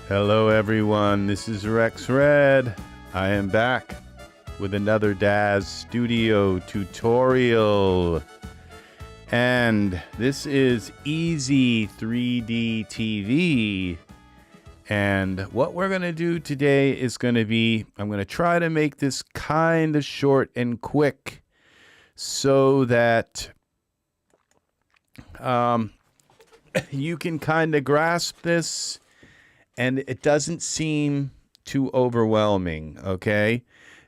Hello everyone, this is Rex Red. I am back with another Daz Studio tutorial. And this is EZ3DTV. And what we're going to do today is going to be, I'm going to try to make this kind of short and quick so that you can kind of grasp this and it doesn't seem too overwhelming, okay?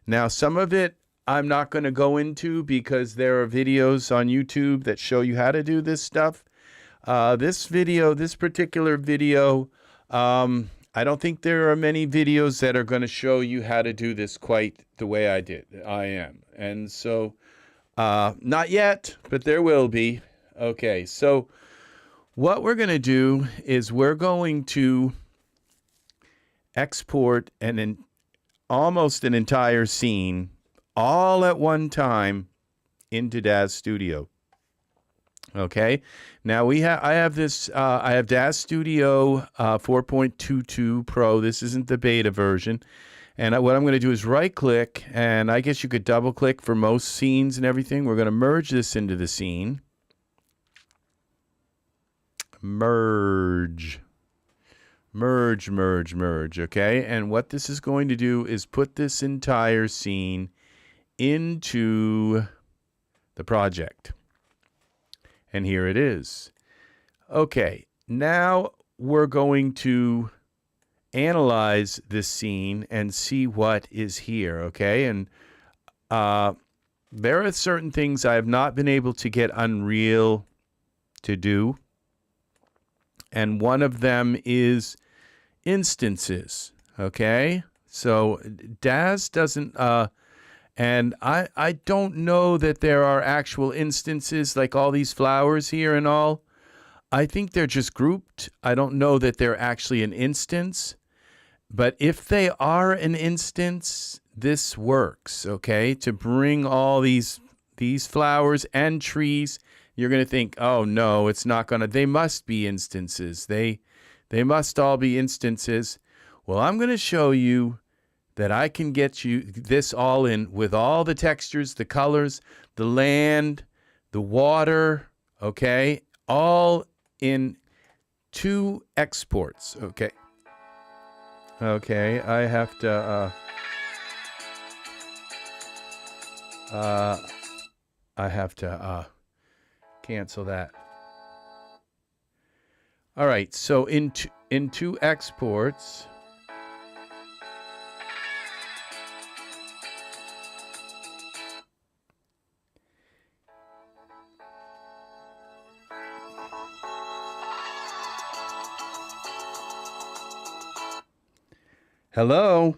Now, some of it I'm not going to go into because there are videos on YouTube that show you how to do this stuff. This particular video, I don't think there are many videos that are going to show you how to do this quite the way I am. And so, not yet, but there will be. Okay, so what we're going to do is we're going to export almost an entire scene all at one time into Daz Studio. Okay, now I have Daz Studio 4.22 Pro. This isn't the beta version. And what I'm going to do is right click, and I guess you could double click for most scenes and everything. We're going to merge this into the scene. Merge, okay? And what this is going to do is put this entire scene into the project. And here it is. Okay, now we're going to analyze this scene and see what is here, okay? And there are certain things I have not been able to get Unreal to do. And one of them is instances, okay? So Daz doesn't, and I don't know that there are actual instances like all these flowers here and all. I think they're just grouped. I don't know that they're actually an instance. But if they are an instance, this works, okay? To bring all these flowers and trees, you're going to think, oh, no, it's not going to. They must be instances. They must all be instances. Well, I'm going to show you that I can get you this all in with all the textures, the colors, the land, the water, okay? All in 2 exports, okay? Okay, I have to, cancel that. All right, so in 2 exports, hello? Hello.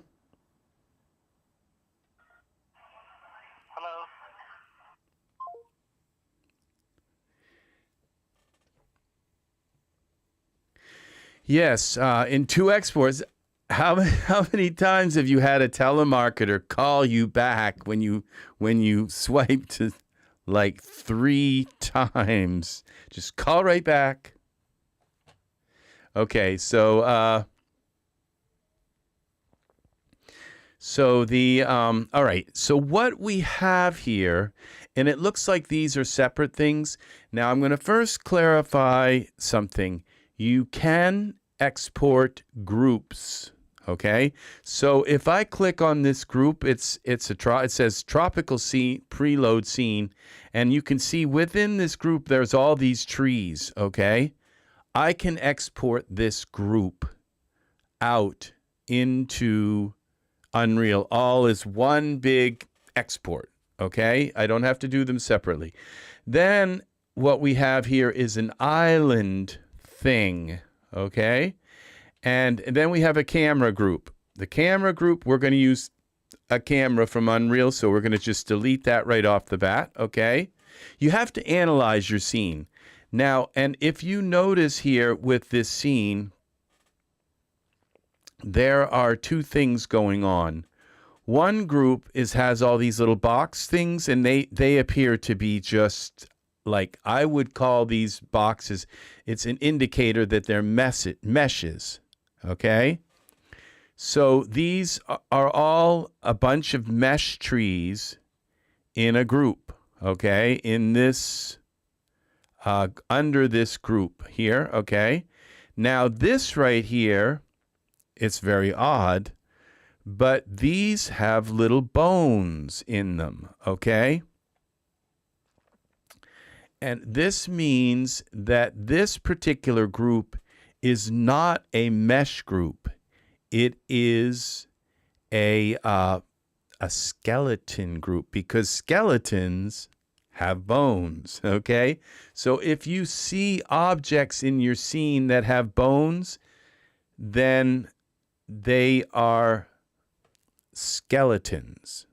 Yes, in 2 exports, how many times have you had a telemarketer call you back when you swiped like 3 times? Just call right back. Okay, so all right, so what we have here, and it looks like these are separate things. Now I'm going to first clarify something. You can export groups, okay? So if I click on this group, it says tropical scene, preload scene, and you can see within this group there's all these trees, okay? I can export this group out into Unreal, all is one big export, okay? I don't have to do them separately. Then what we have here is an island thing, okay? And then we have a camera group. The camera group, we're going to use a camera from Unreal, so we're going to just delete that right off the bat, okay? You have to analyze your scene. Now, and if you notice here with this scene, there are 2 things going on. One group has all these little box things, and they appear to be just like, I would call these boxes, it's an indicator that they're meshes, okay? So these are all a bunch of mesh trees in a group, okay, in this, under this group here, okay. Now this right here, it's very odd, but these have little bones in them, okay. And this means that this particular group is not a mesh group. It is a skeleton group, because skeletons have bones, okay? So if you see objects in your scene that have bones, then they are skeletons.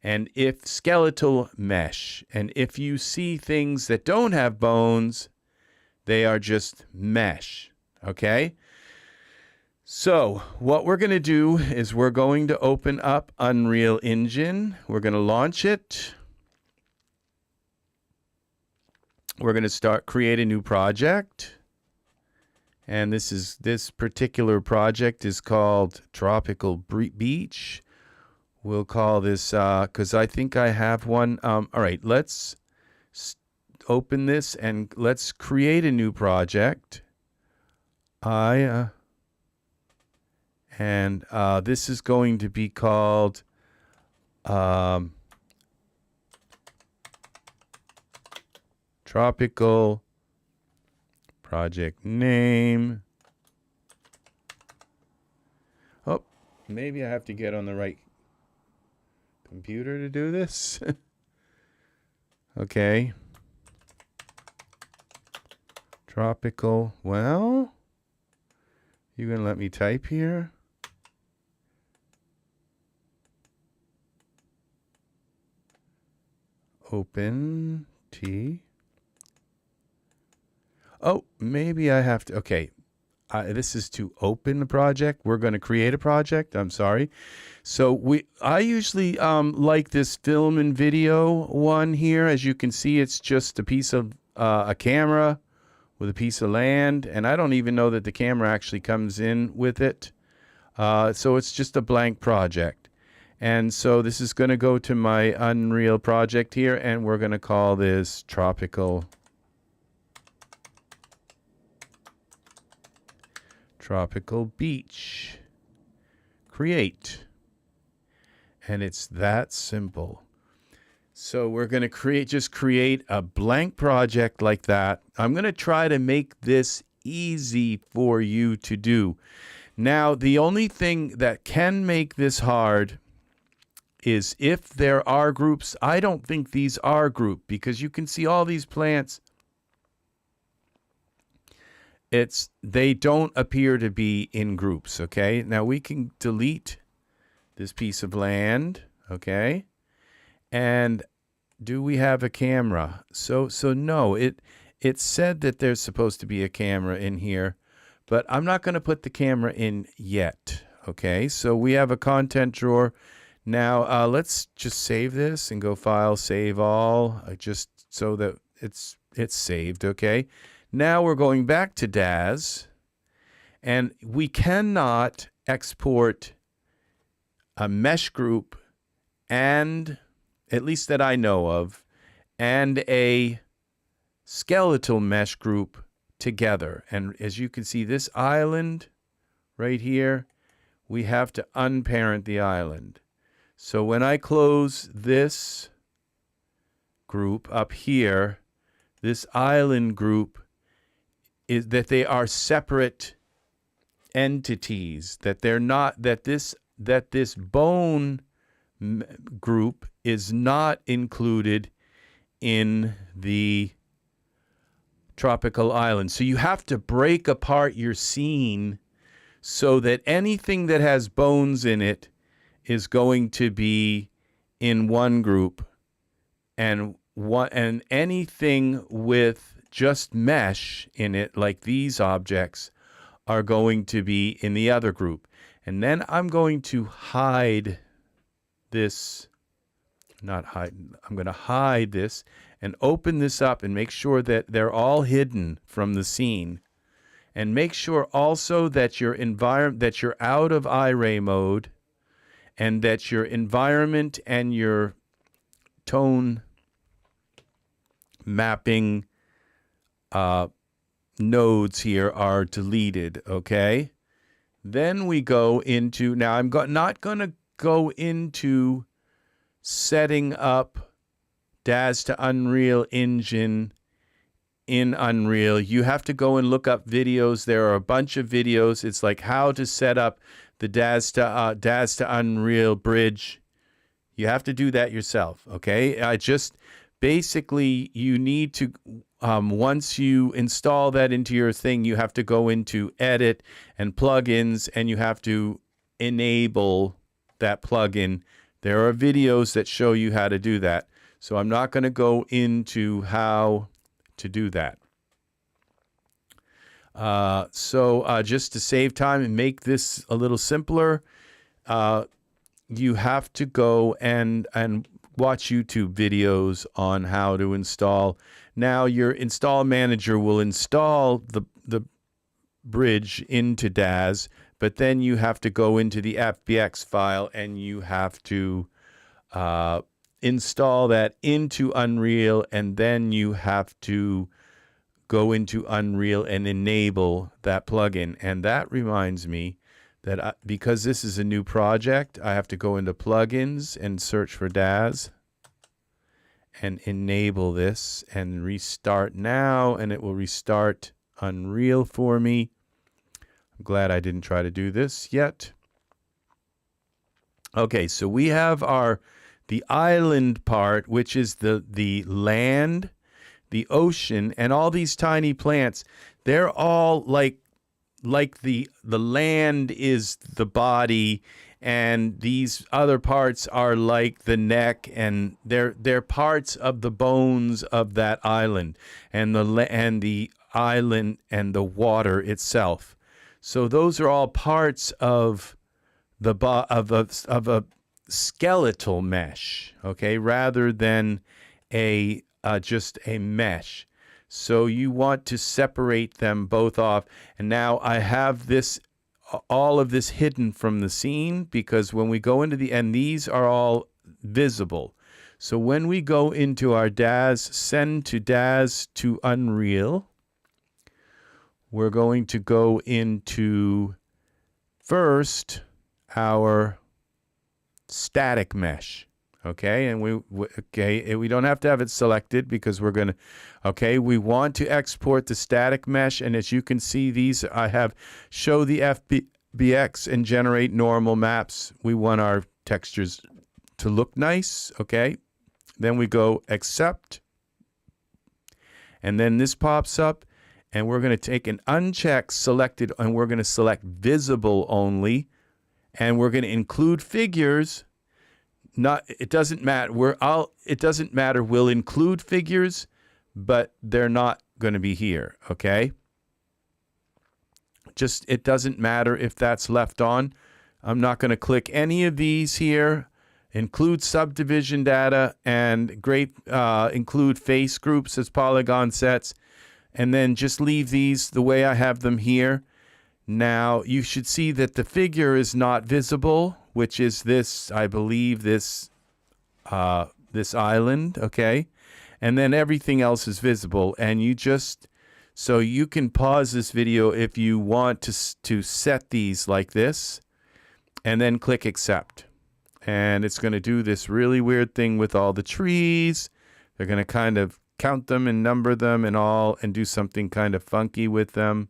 And if skeletal mesh, and if you see things that don't have bones, they are just mesh, okay? So what we're going to do is we're going to open up Unreal Engine. We're going to launch it. We're going to create a new project. And this particular project is called Tropical Beach. We'll call this, because I think I have one. All right, let's open this and let's create a new project. This is going to be called Tropical Project Name. Oh, maybe I have to get on the right computer to do this. Okay. Tropical. Well, you gonna let me type here? Open T. Oh, maybe I have to. Okay. This is to open the project. We're going to create a project. I'm sorry. So I usually like this film and video one here. As you can see, it's just a piece of a camera with a piece of land. And I don't even know that the camera actually comes in with it. So it's just a blank project. And so this is going to go to my Unreal project here. And we're going to call this Tropical Beach. Create. And it's that simple. So we're going to just create a blank project like that. I'm going to try to make this easy for you to do. Now, the only thing that can make this hard is if there are groups. I don't think these are grouped, because you can see all these plants. They don't appear to be in groups, okay? Now we can delete this piece of land, okay? And do we have a camera? So no, it said that there's supposed to be a camera in here, but I'm not going to put the camera in yet, okay? So we have a content drawer. Now let's just save this and go File, Save All, just so that it's saved, okay? Now we're going back to Daz, and we cannot export a mesh group, and, at least that I know of, and a skeletal mesh group together. And as you can see, this island right here, we have to unparent the island. So when I close this group up here, this island group, is that they are separate entities, that they're not, that this bone group is not included in the tropical island. So you have to break apart your scene so that anything that has bones in it is going to be in one group, and anything with just mesh in it, like these objects, are going to be in the other group. And then I'm going to hide this, I'm going to hide this and open this up and make sure that they're all hidden from the scene. And make sure also that your that you're out of Iray mode, and that your environment and your tone mapping nodes here are deleted, okay? Then we go into, now I'm not going to go into setting up Daz to Unreal Engine in Unreal. You have to go and look up videos. There are a bunch of videos. It's like how to set up the Daz to Unreal bridge. You have to do that yourself, okay? I just basically, you need to, once you install that into your thing, you have to go into Edit and Plugins, and you have to enable that plugin. There are videos that show you how to do that. So I'm not going to go into how to do that. Just to save time and make this a little simpler, you have to go and watch YouTube videos on how to install. Now your install manager will install the bridge into Daz, but then you have to go into the FBX file and you have to install that into Unreal, and then you have to go into Unreal and enable that plugin. And that reminds me that because this is a new project, I have to go into Plugins and search for Daz and enable this and restart now, and it will restart Unreal for me. I'm glad I didn't try to do this yet. Okay, so we have the island part, which is the land, the ocean, and all these tiny plants. They're all like the land is the body, and these other parts are like the neck, and they're parts of the bones of that island, and the island and the water itself. So those are all parts of a skeletal mesh, okay, rather than just a mesh. So you want to separate them both off. And now I have all of this hidden from the scene, because when we go into and these are all visible. So when we go into our send to Daz to Unreal, we're going to go into first our static mesh. Okay, and we don't have to have it selected, because we're going to, we want to export the static mesh. And as you can see, these I have show the FBX and generate normal maps. We want our textures to look nice, okay? Then we go accept, and then this pops up, and we're going to take an uncheck selected, and we're going to select visible only, and we're going to include figures. It doesn't matter. It doesn't matter. We'll include figures, but they're not going to be here. Okay. It doesn't matter if that's left on. I'm not going to click any of these here. Include subdivision data and include face groups as polygon sets, and then just leave these the way I have them here. Now you should see that the figure is not visible, which is this, I believe, this island, okay? And then everything else is visible, and so you can pause this video if you want to set these like this, and then click accept. And it's going to do this really weird thing with all the trees. They're going to kind of count them and number them and do something kind of funky with them.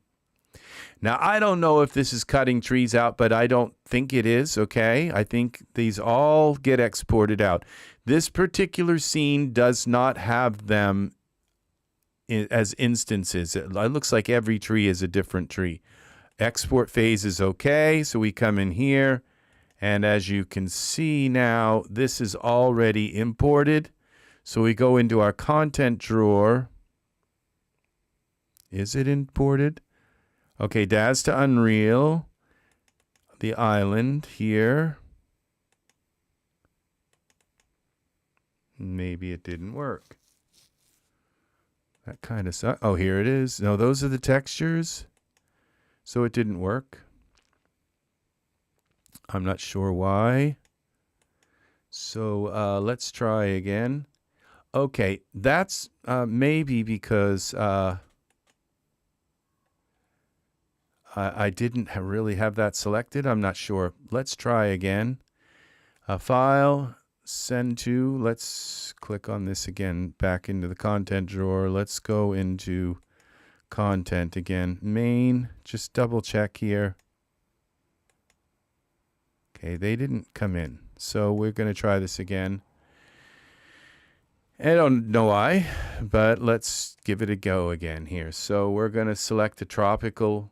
Now, I don't know if this is cutting trees out, but I don't think it is, okay? I think these all get exported out. This particular scene does not have them as instances. It looks like every tree is a different tree. Export phase is okay, so we come in here, and as you can see now, this is already imported. So we go into our content drawer. Is it imported? Okay, Daz to Unreal, the island here. Maybe it didn't work. That kind of sucks. Oh, here it is. No, those are the textures. So it didn't work. I'm not sure why. So let's try again. Okay, that's maybe because I didn't really have that selected. I'm not sure. Let's try again. File, send to. Let's click on this again, back into the content drawer. Let's go into content again. Main, just double check here. Okay, they didn't come in. So we're going to try this again. I don't know why, but let's give it a go again here. So we're going to select a tropical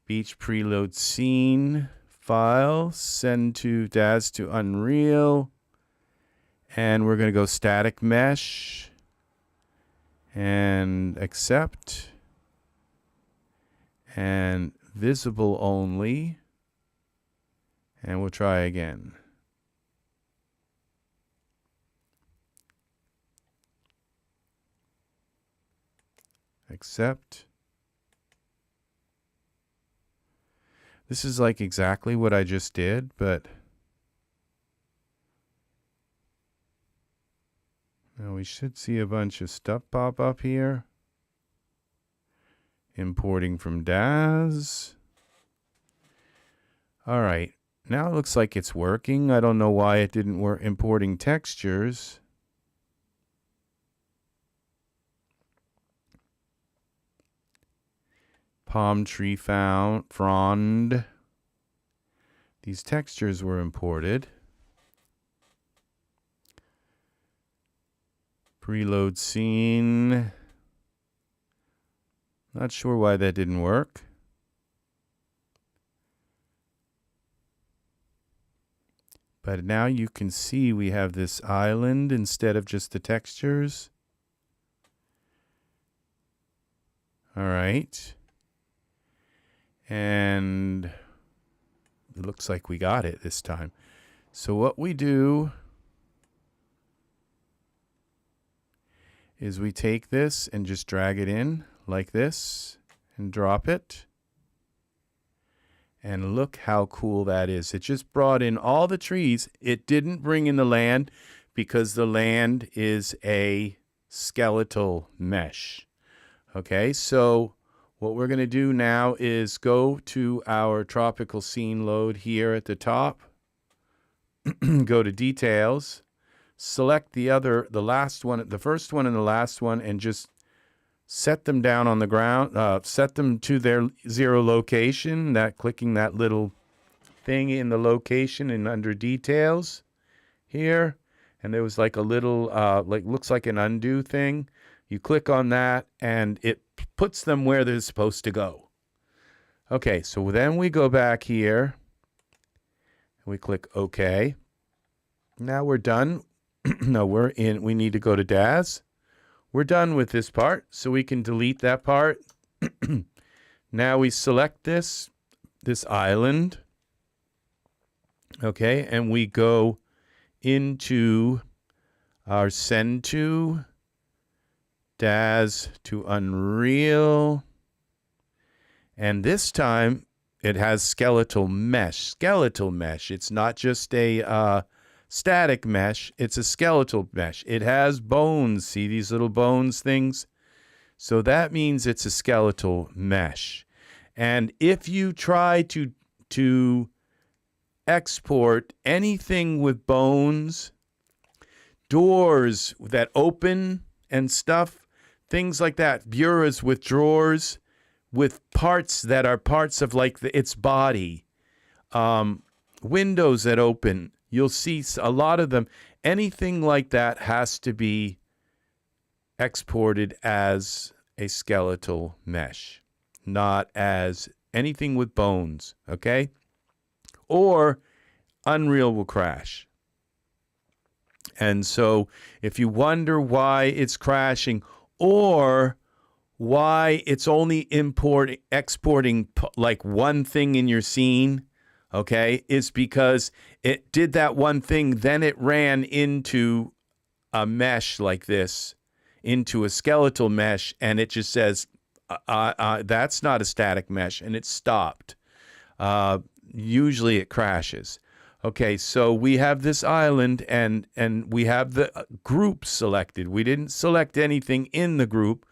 beach preload scene. File, send to Daz to Unreal. And we're going to go static mesh. And accept. And visible only. And we'll try again. Accept. This is like exactly what I just did, but now we should see a bunch of stuff pop up here. Importing from Daz. All right, now it looks like it's working. I don't know why it didn't work importing textures. Palm tree frond. These textures were imported. Preload scene. Not sure why that didn't work. But now you can see we have this island instead of just the textures. All right. And it looks like we got it this time. So what we do is we take this and just drag it in like this and drop it. And look how cool that is. It just brought in all the trees. It didn't bring in the land because the land is a skeletal mesh. Okay, so what we're going to do now is go to our tropical scene load here at the top. Go to details, select the last one, the first one and the last one, and just set them down on the ground, set them to their 0 location, clicking that little thing in the location and under details here. And there was like a little, looks like an undo thing. You click on that and it puts them where they're supposed to go. Okay, so then we go back here. We click OK. Now we're done. No, we need to go to Daz. We're done with this part, so we can delete that part. Now we select this island. Okay, and we go into our send to Daz to Unreal. And this time it has skeletal mesh. Skeletal mesh. It's not just a static mesh. It's a skeletal mesh. It has bones. See these little bones things? So that means it's a skeletal mesh. And if you try to export anything with bones, doors that open and stuff, things like that, bureaus with drawers, with parts that are parts of like its body, windows that open, you'll see a lot of them. Anything like that has to be exported as a skeletal mesh, not as anything with bones, okay? Or Unreal will crash. And so if you wonder why it's crashing or why it's only exporting like one thing in your scene, okay, is because it did that one thing, then it ran into a mesh like this, into a skeletal mesh, and it just says that's not a static mesh, and it stopped. Usually it crashes. Okay, so we have this island, and we have the group selected. We didn't select anything in the group.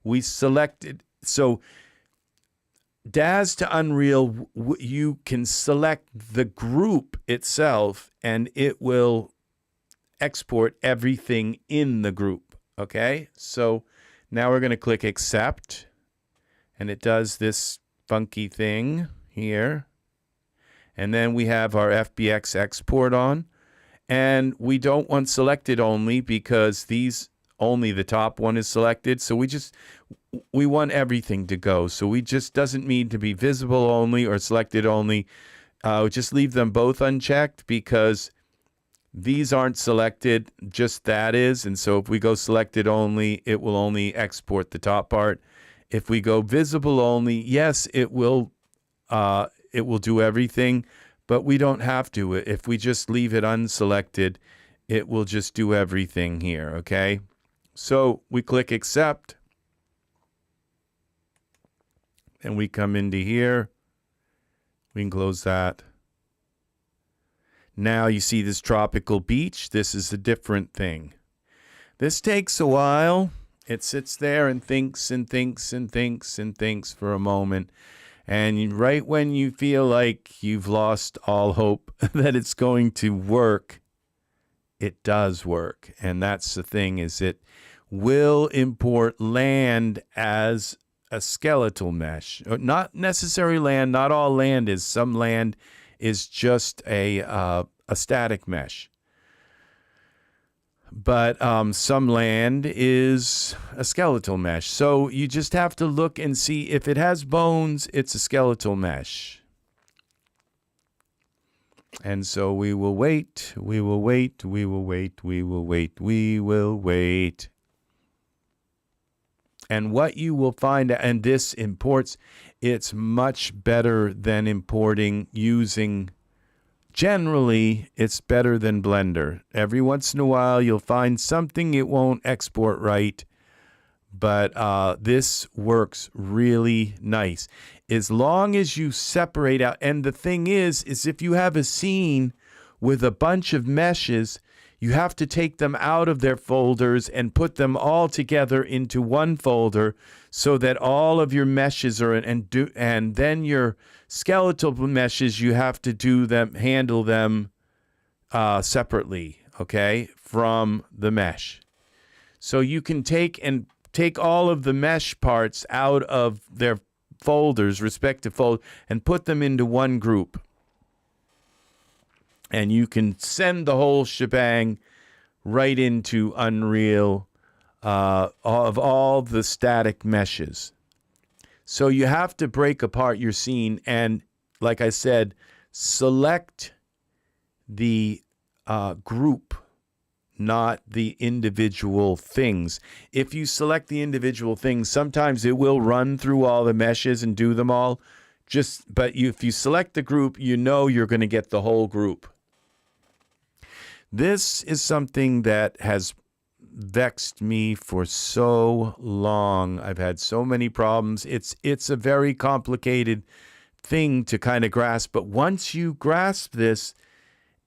We selected, so Daz to Unreal, you can select the group itself, and it will export everything in the group. Okay, so now we're going to click accept, and it does this funky thing here. And then we have our FBX export on, and we don't want selected only because only the top one is selected. So we want everything to go. So we just doesn't need to be visible only or selected only. Just leave them both unchecked because these aren't selected, just that is. And so if we go selected only, it will only export the top part. If we go visible only, yes, it will do everything, but we don't have to. If we just leave it unselected, it will just do everything here, okay? So we click accept, and we come into here. We can close that. Now you see this tropical beach. This is a different thing. This takes a while. It sits there and thinks and thinks and thinks and thinks for a moment. And right when you feel like you've lost all hope that it's going to work, it does work. And that's the thing, is it will import land as a skeletal mesh. Not necessarily land. Not all land is. Some land is just a static mesh. But some land is a skeletal mesh. So you just have to look and see if it has bones, it's a skeletal mesh. And so we will wait, we will wait, we will wait, we will wait, we will wait. And what you will find, and this imports, it's much better than importing using, generally, it's better than Blender. Every once in a while, you'll find something it won't export right, but this works really nice. As long as you separate out, and the thing is if you have a scene with a bunch of meshes, you have to take them out of their folders and put them all together into one folder so that all of your meshes are in, and then your skeletal meshes, you have to handle them separately, okay, from the mesh. So you can take all of the mesh parts out of their folders, respective folders, and put them into one group. And you can send the whole shebang right into Unreal of all the static meshes. So you have to break apart your scene and, like I said, select the group, not the individual things. If you select the individual things, sometimes it will run through all the meshes and do them all. But if you select the group, you know you're going to get the whole group. This is something that has vexed me for so long. I've had so many problems. It's a very complicated thing to kind of grasp, but once you grasp this,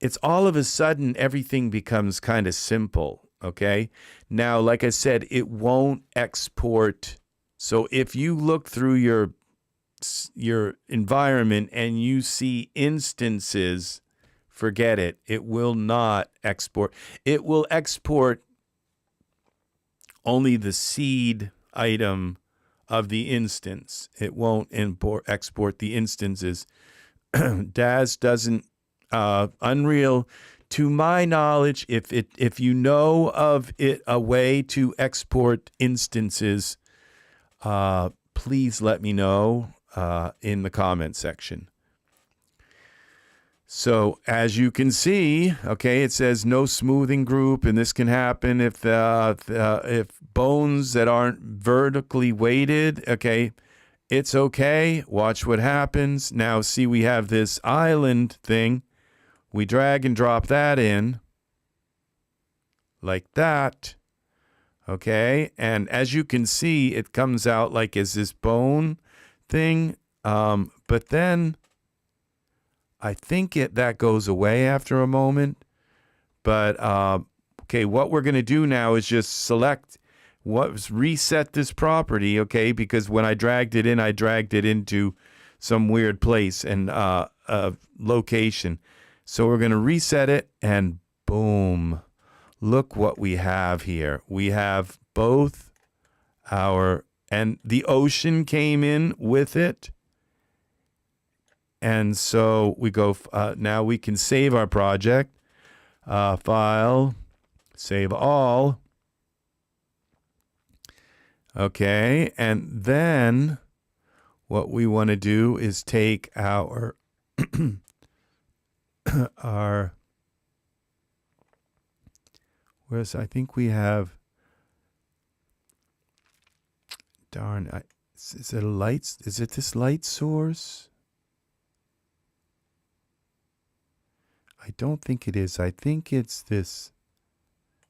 it's all of a sudden everything becomes kind of simple, okay? Now, like I said, it won't export. So if you look through your environment and you see instances, forget it. It will not export. It will export only the seed item of the instance. It won't export the instances. Daz doesn't. Unreal, to my knowledge, if you know of it, a way to export instances, please let me know in the comment section. So as you can see, okay, it says no smoothing group, and this can happen if bones that aren't vertically weighted, okay, it's okay. Watch what happens. Now see, we have this island thing. We drag and drop that in like that, Okay, and as you can see, it comes out like as this bone thing, but then I think that goes away after a moment. But okay, what we're going to do now is just select reset this property, okay? Because when I dragged it in, I dragged it into some weird place and location. So we're going to reset it, and boom. Look what we have here. We have both and the ocean came in with it. And so we go, now we can save our project. File, save all. Okay, and then what we want to do is take our I think we have, darn, is it a light? Is it this light source? I don't think it is. I think it's this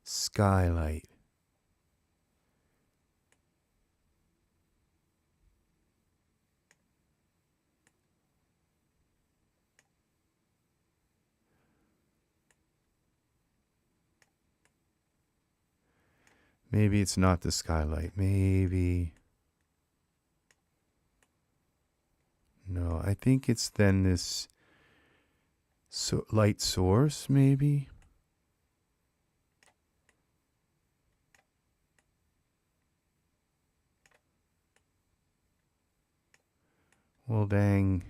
skylight. Maybe it's not the skylight. Maybe. No, I think it's then this light source, maybe. Well, dang.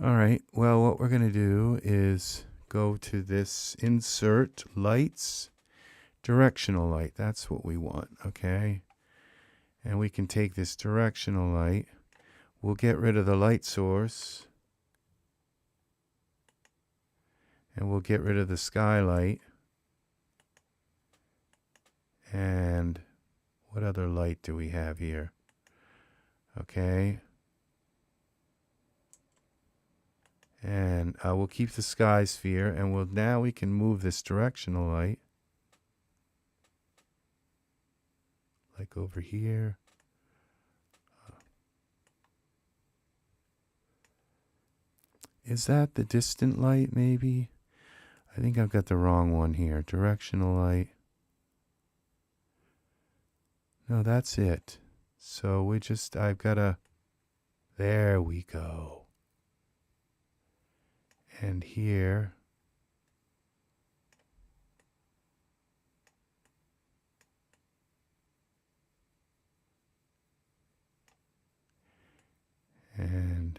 All right. Well, what we're going to do is go to this insert lights, directional light. That's what we want. Okay. And we can take this directional light. We'll get rid of the light source. And we'll get rid of the skylight. And what other light do we have here? Okay. And we'll keep the sky sphere, and now we can move this directional light. Like over here. Is that the distant light, maybe? I think I've got the wrong one here. Directional light. No, that's it. So I've got to, there we go. And here. And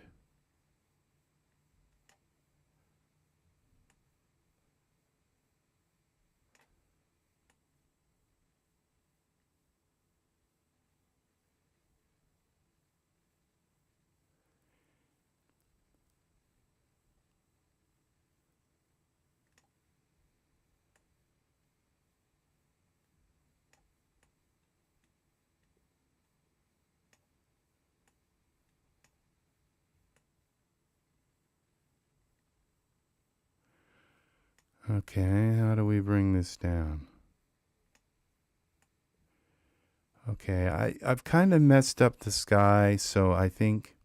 okay, how do we bring this down? Okay, I've kind of messed up the sky, so I think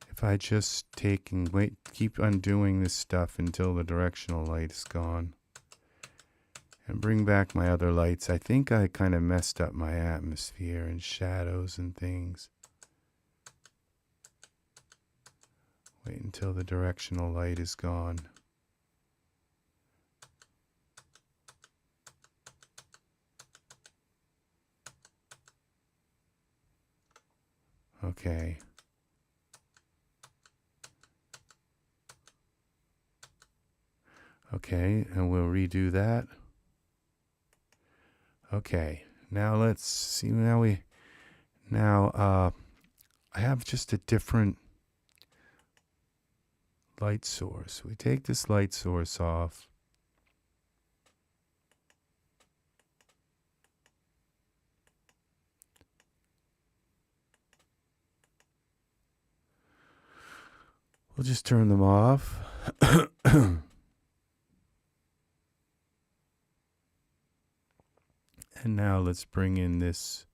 if I just take and keep undoing this stuff until the directional light is gone and bring back my other lights, I think I kind of messed up my atmosphere and shadows and things. Wait until the directional light is gone. Okay. Okay, and we'll redo that. Okay, now let's see. I have just a different light source. We take this light source off. We'll just turn them off. And now let's bring in this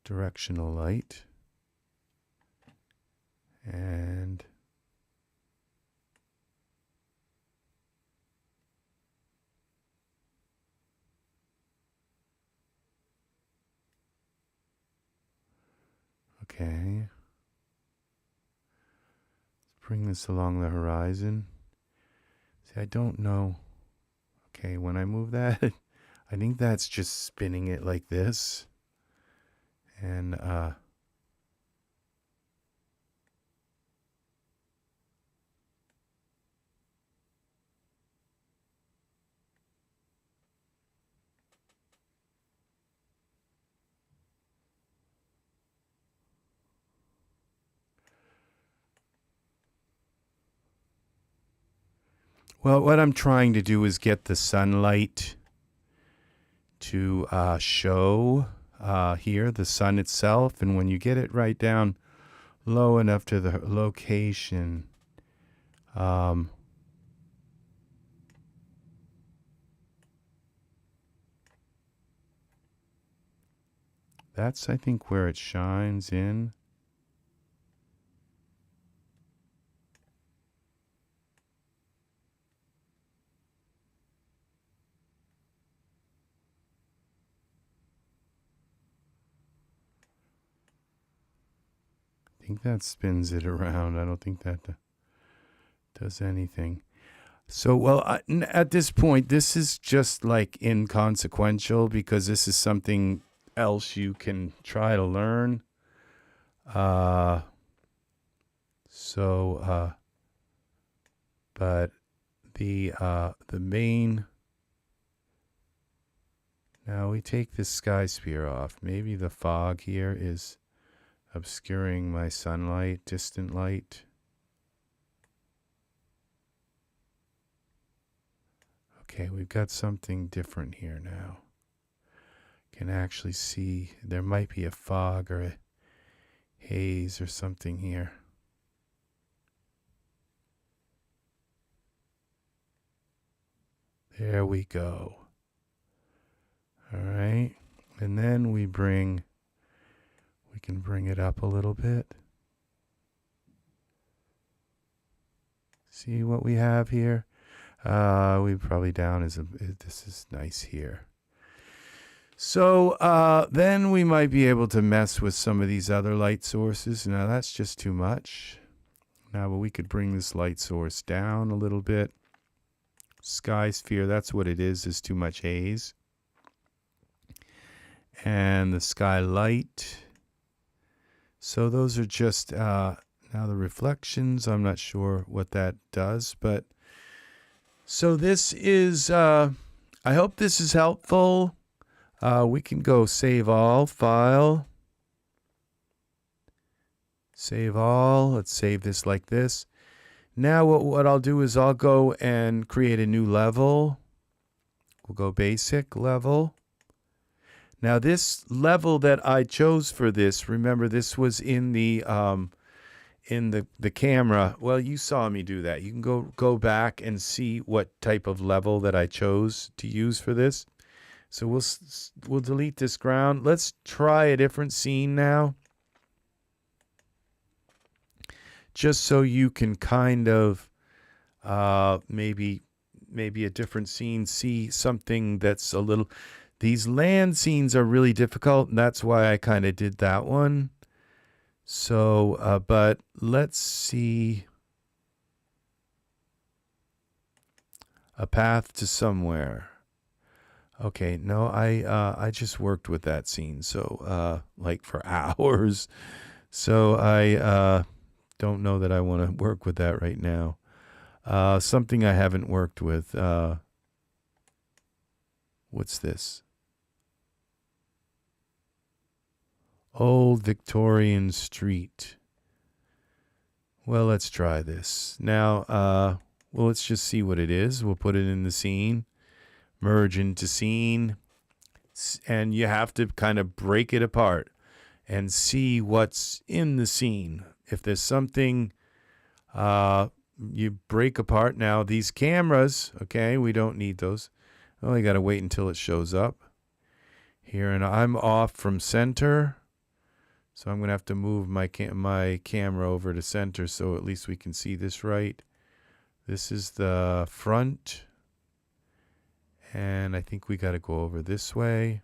directional light. And okay. Let's bring this along the horizon. See, I don't know. Okay, when I move that, I think that's just spinning it like this. And well, what I'm trying to do is get the sunlight to show here, the sun itself. And when you get it right down low enough to the location, that's, I think, where it shines in. I think that spins it around. I don't think that does anything. So, well, at this point, this is just like inconsequential because this is something else you can try to learn. But the main. Now we take this sky sphere off. Maybe the fog here is obscuring my sunlight, distant light. Okay, we've got something different here now. Can actually see there might be a fog or a haze or something here. There we go. All right, and then we can bring it up a little bit. See what we have here? We probably down this is nice here. So then we might be able to mess with some of these other light sources. Now that's just too much. Now, but we could bring this light source down a little bit. Sky sphere, that's what it is too much haze. And the sky light. So those are just, now the reflections, I'm not sure what that does, but so this is, I hope this is helpful. We can go save all, file, save all. Let's save this like this. Now what I'll do is I'll go and create a new level. We'll go basic level. Now this level that I chose for this, remember this was in the camera. Well, you saw me do that. You can go back and see what type of level that I chose to use for this. So we'll delete this ground. Let's try a different scene now. Just so you can kind of maybe a different scene, see something that's a little. These land scenes are really difficult, and that's why I kind of did that one. So, but let's see a path to somewhere. Okay, no, I just worked with that scene, so like for hours. So I don't know that I want to work with that right now. Something I haven't worked with. What's this? Old Victorian street. Well, let's try this. Now, well, let's just see what it is. We'll put it in the scene. Merge into scene. And you have to kind of break it apart and see what's in the scene. If there's something You break apart. Now, these cameras, okay, we don't need those. Oh, I got to wait until it shows up here. And I'm off from center. So I'm going to have to move my camera over to center so at least we can see this right. This is the front. And I think we got to go over this way.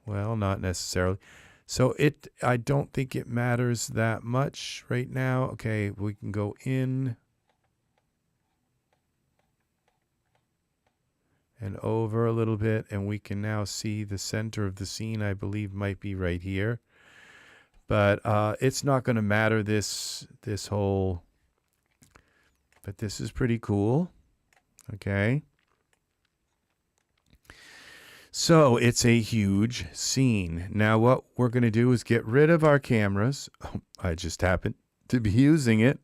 Well, not necessarily. So I don't think it matters that much right now. Okay, we can go in and over a little bit, and we can now see the center of the scene, I believe might be right here. But it's not going to matter this whole, but this is pretty cool. Okay. So it's a huge scene. Now what we're going to do is get rid of our cameras. Oh, I just happened to be using it.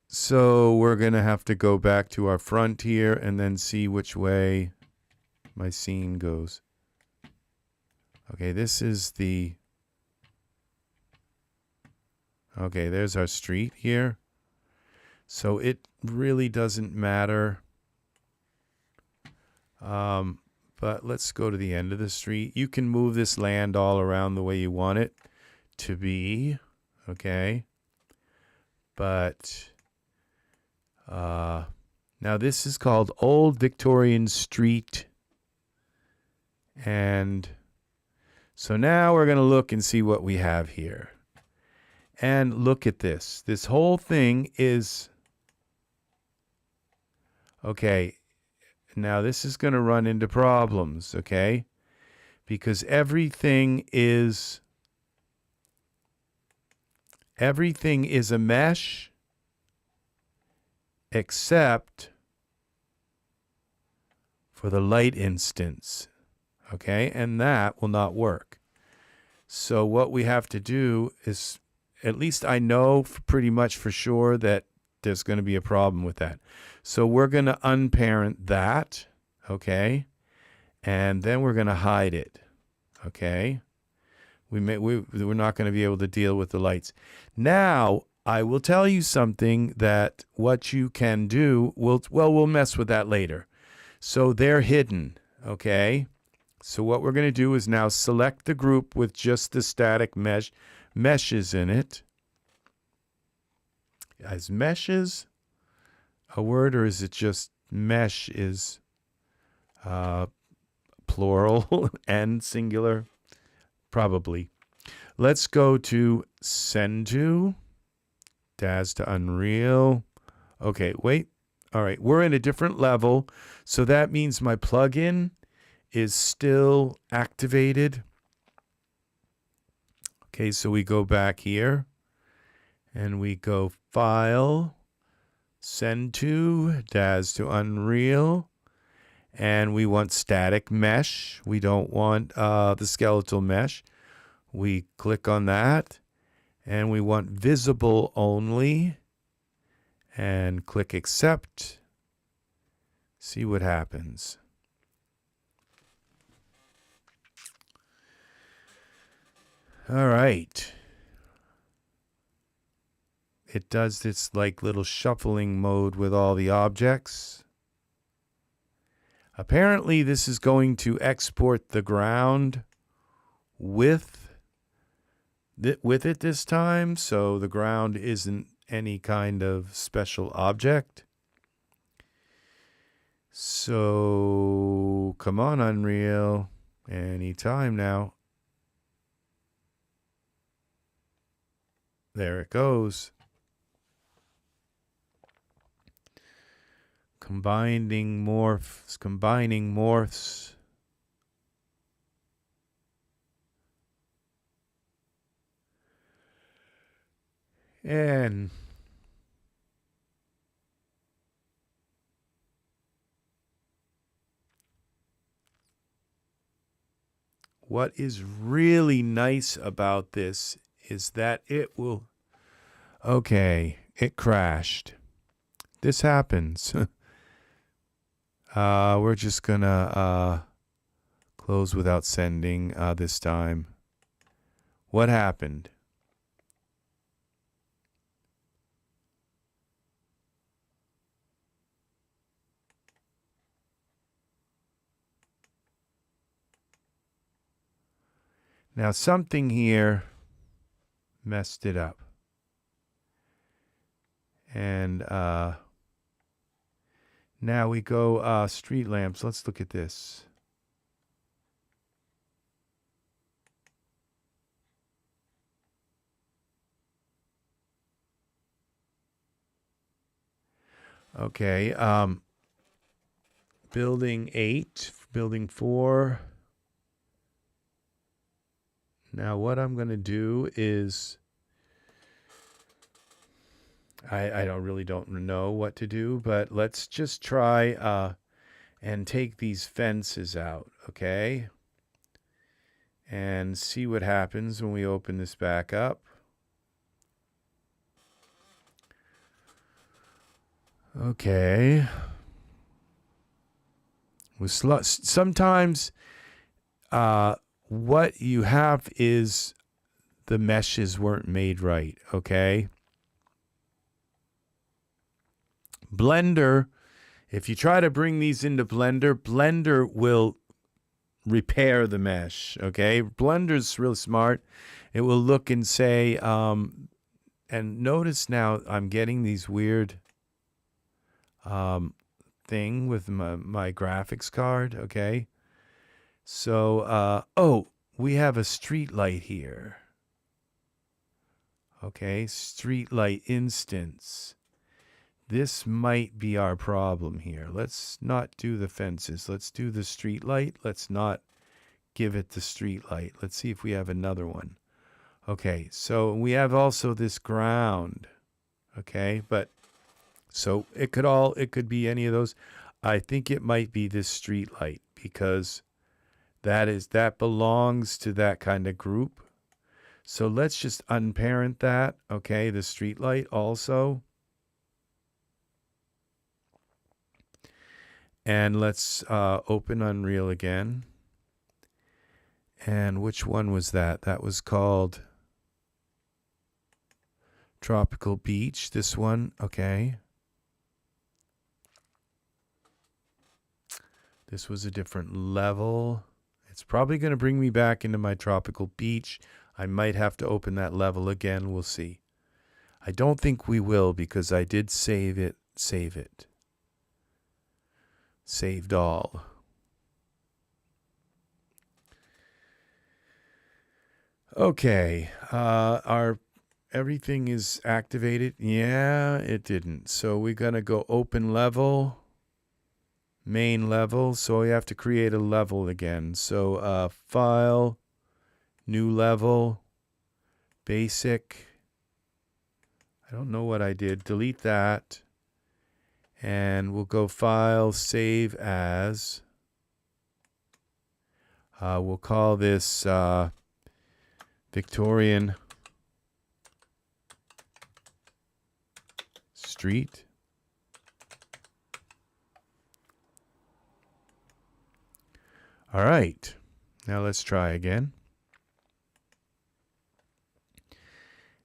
So we're going to have to go back to our front here and then see which way my scene goes. Okay, this is the... Okay, there's our street here. So it really doesn't matter. But let's go to the end of the street. You can move this land all around the way you want it to be. Okay. But now this is called Old Victorian Street. And so now we're going to look and see what we have here. And look at this. This whole thing is... Okay. Now this is going to run into problems, okay? Because everything is a mesh except for the light instance, okay? And that will not work. So what we have to do is, at least I know pretty much for sure that there's going to be a problem with that. So we're going to unparent that, okay? And then we're going to hide it, okay? We're not going to be able to deal with the lights. Now, I will tell you something that what you can do, we'll mess with that later. So they're hidden, okay? So what we're going to do is now select the group with just the static meshes in it. As meshes a word, or is it just mesh is plural and singular? Probably. Let's go to send to Daz to Unreal. Okay, wait. All right, we're in a different level. So that means my plugin is still activated. Okay, so we go back here and we go File, Send to Daz to Unreal. And we want static mesh. We don't want the skeletal mesh. We click on that. And we want visible only. And click accept. See what happens. All right. It does this like little shuffling mode with all the objects. Apparently this is going to export the ground with it this time, so the ground isn't any kind of special object. So come on, Unreal, anytime now. There it goes. Combining morphs. And what is really nice about this is that it will... Okay, it crashed. This happens. We're just gonna close without sending this time. What happened? Now something here messed it up. And now we go street lamps. Let's look at this. Okay, building 8, building 4. Now what I'm going to do is, I don't know what to do, but let's just try and take these fences out, okay? And see what happens when we open this back up. Okay. Sometimes what you have is the meshes weren't made right, okay? Blender, if you try to bring these into Blender, Blender will repair the mesh, okay? Blender's real smart. It will look and say, and notice now I'm getting these weird thing with my graphics card, okay? So, oh, we have a street light here. Okay, street light instance. This might be our problem here. Let's not do the fences. Let's do the street light. Let's not give it the street light. Let's see if we have another one. Okay, so we have also this ground. Okay, but so it could be any of those. I think it might be this street light because that belongs to that kind of group. So let's just unparent that. Okay, the street light also. And let's open Unreal again. And which one was that? That was called Tropical Beach. This one, okay. This was a different level. It's probably going to bring me back into my Tropical Beach. I might have to open that level again. We'll see. I don't think we will because I did save it. Saved all. Okay. Our everything is activated. Yeah, it didn't. So we're going to go open level. Main level, so we have to create a level again. So file, new level, basic. I don't know what I did. Delete that. And we'll go file, save as. We'll call this Victorian Street. All right, now let's try again.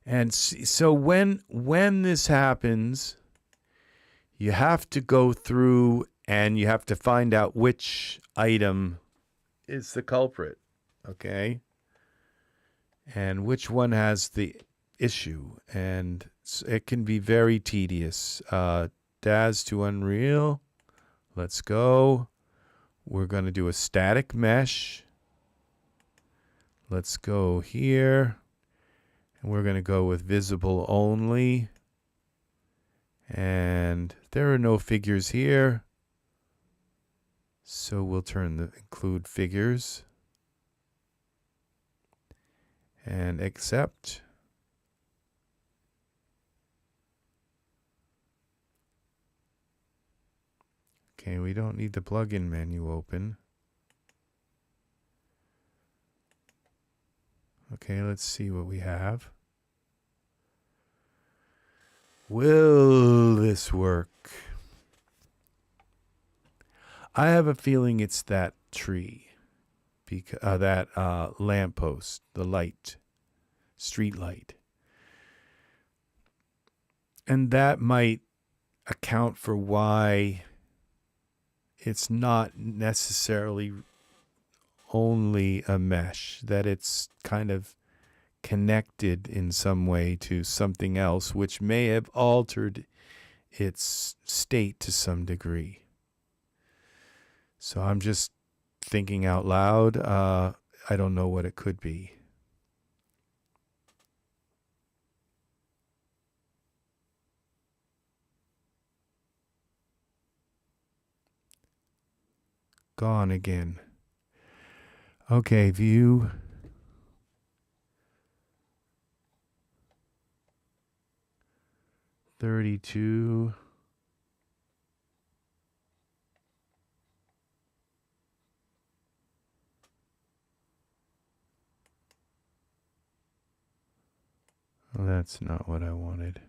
And so when this happens, you have to go through and you have to find out which item is the culprit, okay? And which one has the issue. And it can be very tedious. Daz to Unreal. Let's go. We're going to do a static mesh. Let's go here. And we're going to go with visible only. And there are no figures here. So we'll turn the include figures. And accept. Okay, we don't need the plugin menu open. Okay, let's see what we have. Will this work? I have a feeling it's that tree, because that lamppost, the light, street light. And that might account for why it's not necessarily only a mesh, that it's kind of connected in some way to something else, which may have altered its state to some degree. So I'm just thinking out loud. I don't know what it could be. Gone again. Okay, view. $32. Well, that's not what I wanted.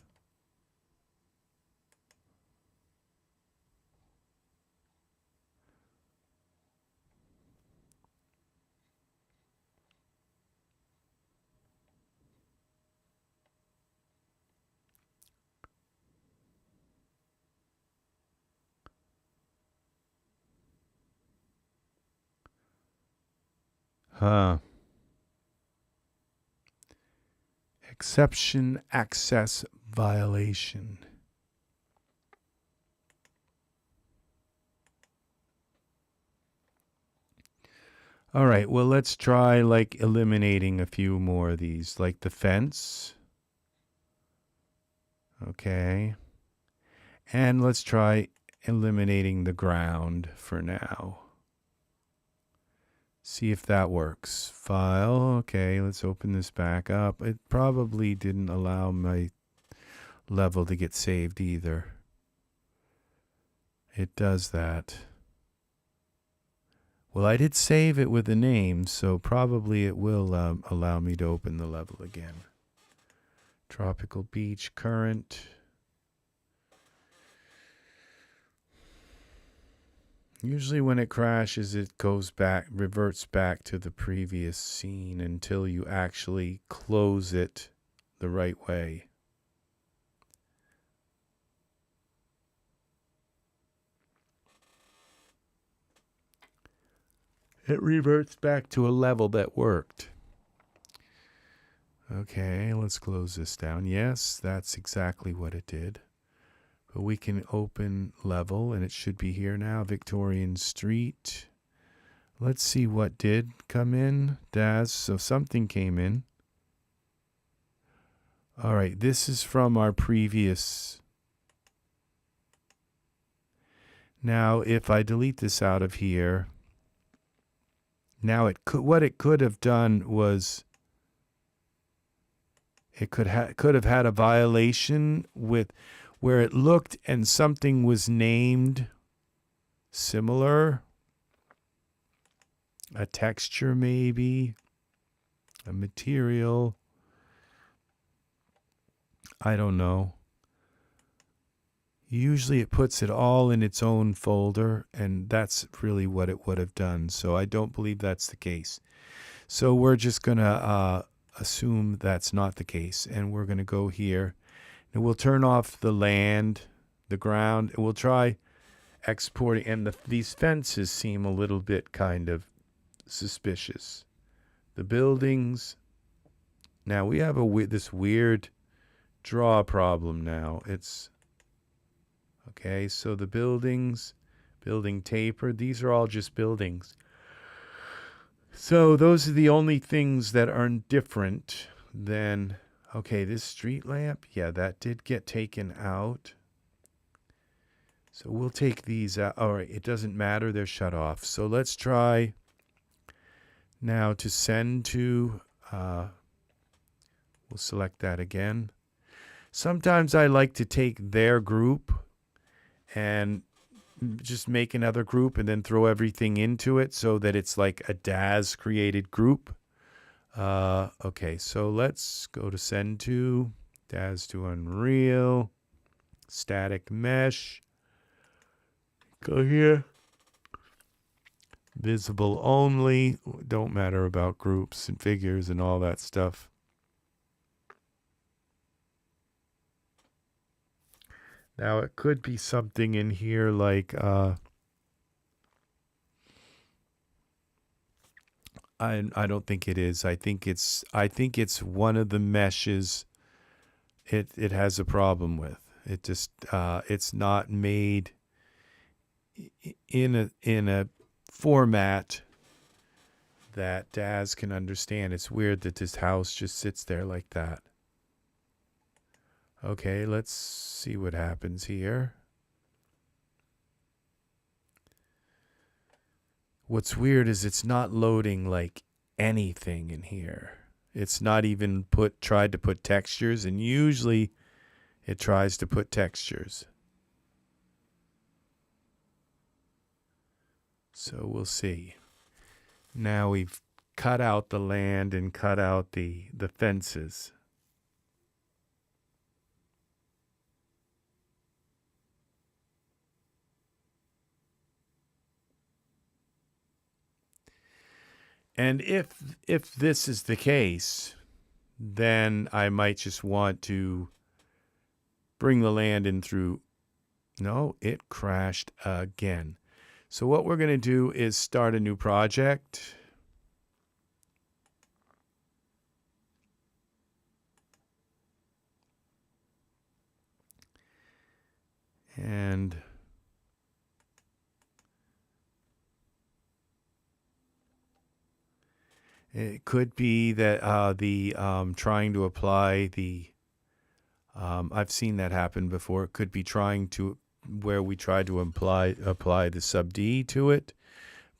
Huh. Exception access violation. All right, well, let's try like eliminating a few more of these, like the fence. Okay. And let's try eliminating the ground for now. See if that works. File. Okay, let's open this back up. It probably didn't allow my level to get saved either. It does that. Well, I did save it with the name, so probably it will allow me to open the level again. Tropical beach, current. Usually when it crashes, it goes back, reverts back to the previous scene until you actually close it the right way. It reverts back to a level that worked. Okay, let's close this down. Yes, that's exactly what it did. But we can open level, and it should be here now. Victorian Street. Let's see what did come in. Daz, so something came in. All right, this is from our previous. Now, if I delete this out of here, now what it could have done was it could have had a violation with where it looked and something was named similar, a texture maybe, a material. I don't know. Usually it puts it all in its own folder, and that's really what it would have done. So I don't believe that's the case. So we're just going to assume that's not the case, and we're going to go here. And we'll turn off the land, the ground, and we'll try exporting. And these fences seem a little bit kind of suspicious. The buildings. Now we have this weird draw problem now. It's okay. So the buildings, building taper, these are all just buildings. So those are the only things that are different than, okay, this street lamp, yeah, that did get taken out. So we'll take these out. All right, it doesn't matter, they're shut off. So let's try now to send to, we'll select that again. Sometimes I like to take their group and just make another group and then throw everything into it so that it's like a Daz created group. Okay, so let's go to send to, Daz to Unreal, static mesh. Go here. Visible only. Don't matter about groups and figures and all that stuff. Now it could be something in here like I don't think it is. I think it's one of the meshes it has a problem with. It just it's not made in a format that Daz can understand. It's weird that this house just sits there like that. Okay, let's see what happens here. What's weird is it's not loading like anything in here. It's not even tried to put textures, and usually it tries to put textures. So we'll see. Now we've cut out the land and cut out the fences. And if this is the case, then I might just want to bring the land in through. No, it crashed again. So what we're going to do is start a new project. And it could be that trying to apply the I've seen that happen before. It could be trying to where we try to apply the sub D to it.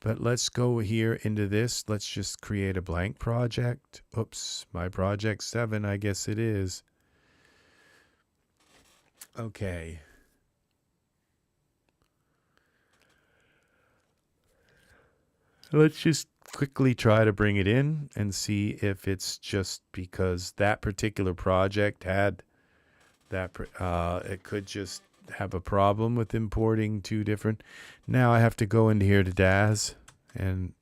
But let's go here into this. Let's just create a blank project. Oops, my project 7, I guess it is. Okay. Let's just quickly try to bring it in and see if it's just because that particular project had that. It could just have a problem with importing two different. Now I have to go into here to Daz and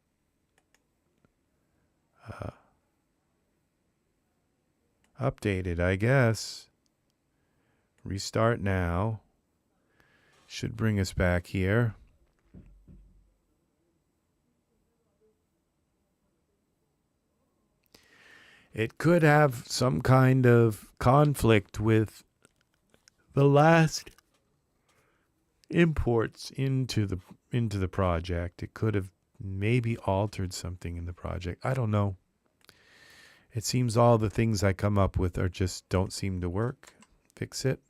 update it, I guess. Restart now. Should bring us back here. It could have some kind of conflict with the last imports into the project. It could have maybe altered something in the project. I don't know. It seems all the things I come up with are just don't seem to work. Fix it.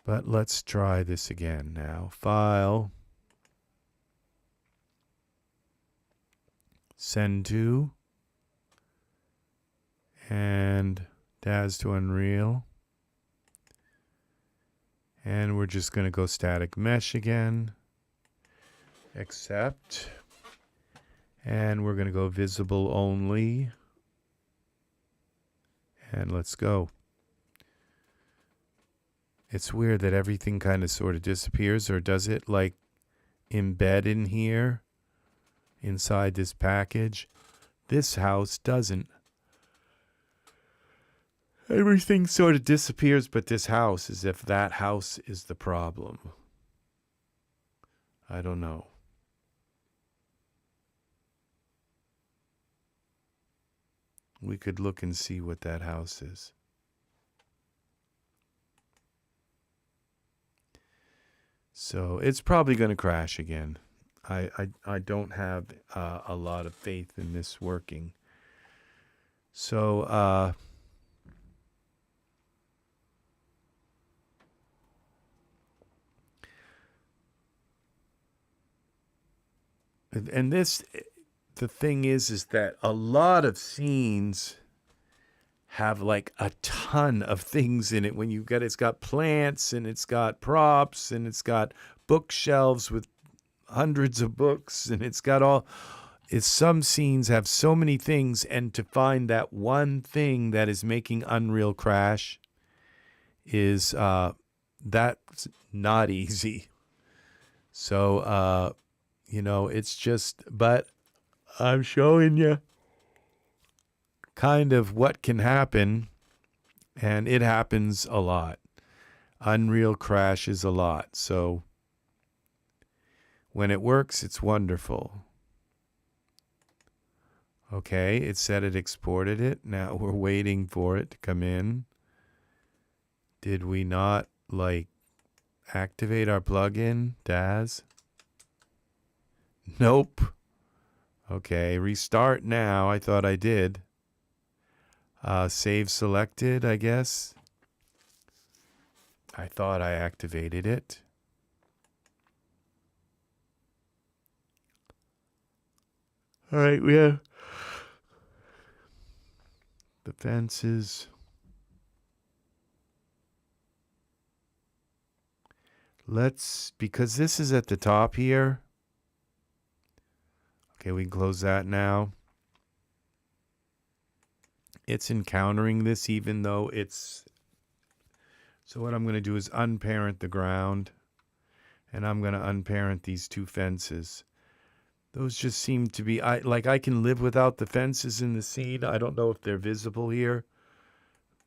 But let's try this again now. File. Send to. And Daz to Unreal. And we're just going to go static mesh again. Accept. And we're going to go visible only. And let's go. It's weird that everything kind of sort of disappears, or does it like embed in here inside this package? This house doesn't. Everything sort of disappears, but this house, as if that house is the problem. I don't know. We could look and see what that house is. So it's probably going to crash again. I don't have a lot of faith in this working. So and this, the thing is that a lot of scenes have like a ton of things in it. When you get, it's got plants and it's got props and it's got bookshelves with hundreds of books and it's got all. It's some scenes have so many things, and to find that one thing that is making Unreal crash is that's not easy. So you know, it's just, but I'm showing you kind of what can happen, and it happens a lot. Unreal crashes a lot. So when it works, it's wonderful. Okay, it said it exported it. Now we're waiting for it to come in. Did we not, like, activate our plugin, Daz? Nope. Okay, restart now. I thought I did. Save selected, I guess. I thought I activated it. All right, we have the fences. Because this is at the top here. Okay, we can close that now. It's encountering this even though it's... So what I'm going to do is unparent the ground. And I'm going to unparent these two fences. Those just seem to be... I can live without the fences in the scene. I don't know if they're visible here.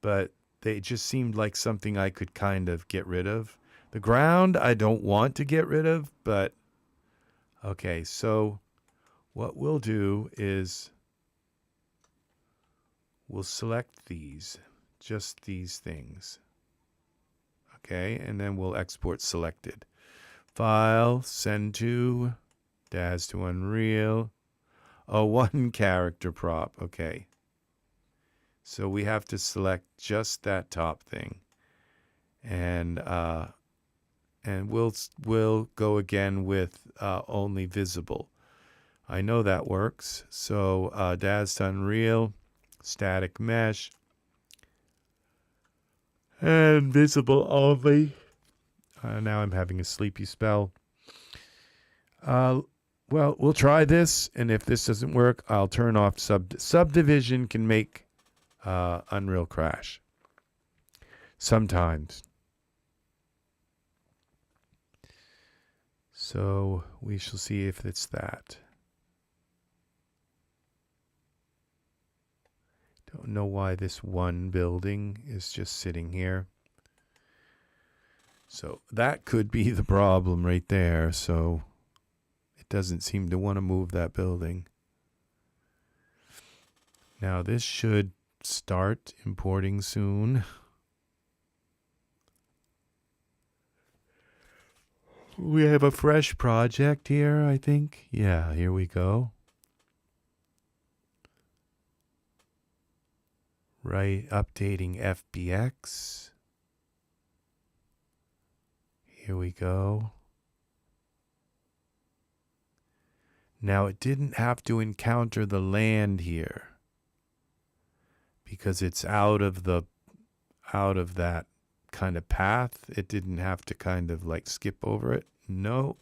But they just seemed like something I could kind of get rid of. The ground I don't want to get rid of, but... Okay, so what we'll do is... We'll select these. Just these things. Okay, and then we'll export selected. File, send to, Daz to Unreal. Oh, one character prop. Okay. So we have to select just that top thing. And we'll go again with only visible. I know that works. So Daz to Unreal, static mesh, and visible only. Now I'm having a sleepy spell. Well, we'll try this, and if this doesn't work, I'll turn off subdivision. Can make Unreal crash sometimes. So we shall see if it's that. Don't know why this one building is just sitting here. So that could be the problem right there. So it doesn't seem to want to move that building. Now this should start importing soon. We have a fresh project here, I think. Yeah, here we go. Right, updating FBX. Here we go. Now it didn't have to encounter the land here because it's out of that kind of path. It didn't have to kind of like skip over it. No.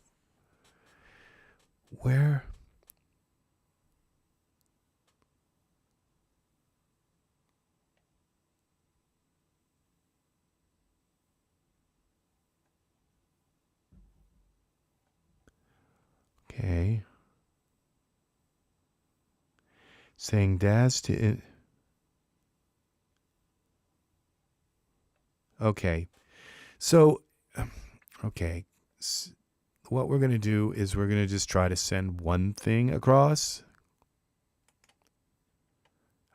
Where? Okay. Saying Daz to it. Okay. So, okay. What we're going to do is we're going to just try to send one thing across.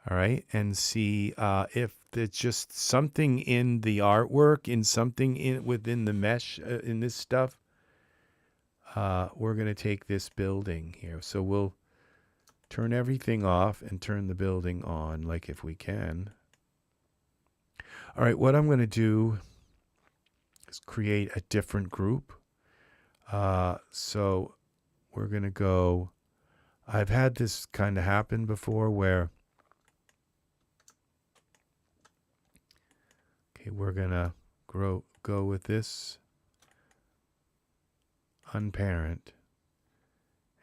All right. And see if there's just something in the artwork, in something within the mesh, in this stuff. We're going to take this building here. So we'll turn everything off and turn the building on, like if we can. All right, what I'm going to do is create a different group. So we're going to go, I've had this kind of happen before where, okay, we're going to go with this unparent.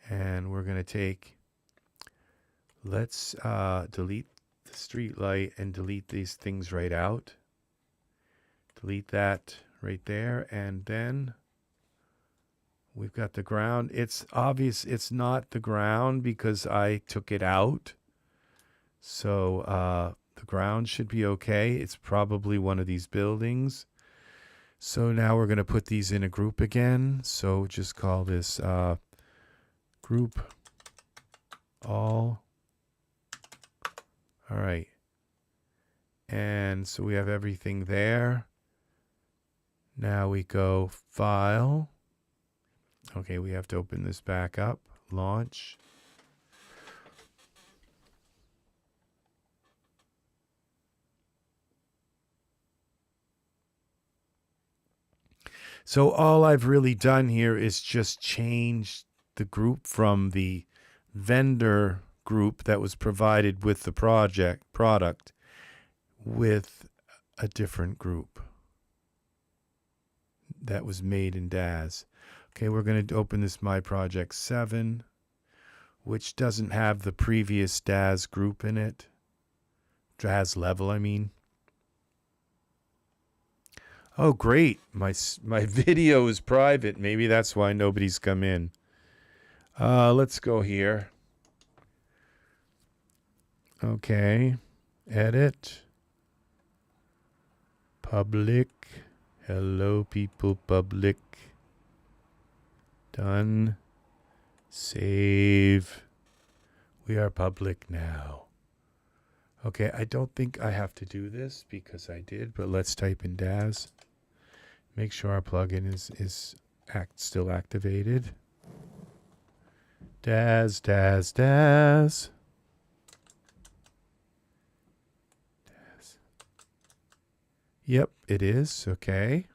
And we're going to take, let's delete the street light and delete these things right out. Delete that right there. And then we've got the ground. It's obvious it's not the ground because I took it out. So the ground should be okay. It's probably one of these buildings. So now we're going to put these in a group again. So just call this group all All right. And so we have everything there. Now we go File. Okay, we have to open this back up. Launch. So all I've really done here is just change the group from the vendor group that was provided with the product with a different group that was made in Daz. Okay, we're going to open this My Project 7, which doesn't have the previous Daz group in it. Daz level, I mean. Oh, great. My video is private. Maybe that's why nobody's come in. Let's go here. Okay. Edit. Public. Hello, people. Public. Done. Save. We are public now. Okay, I don't think I have to do this because I did, but let's type in Daz. Make sure our plugin is still activated. Daz, Daz, Daz. Daz. Yep, it is. Okay.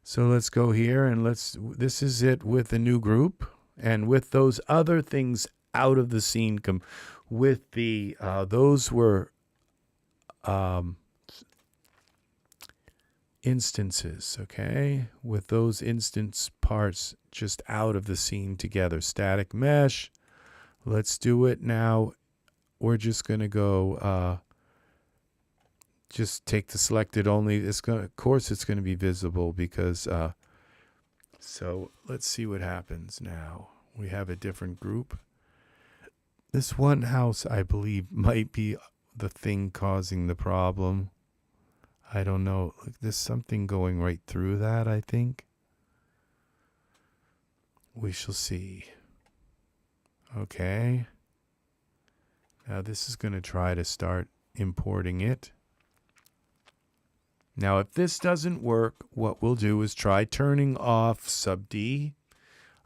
So let's go here and this is it with the new group and with those other things out of the scene with the those were instances, okay, with those instance parts just out of the scene together. Static mesh. Let's do it now. We're just going to go just take the selected only. It's going of course it's going to be visible because so let's see what happens now. We have a different group. This one house, I believe, might be the thing causing the problem. I don't know. There's something going right through that, I think. We shall see. Okay. Now this is going to try to start importing it. Now if this doesn't work, what we'll do is try turning off Sub D.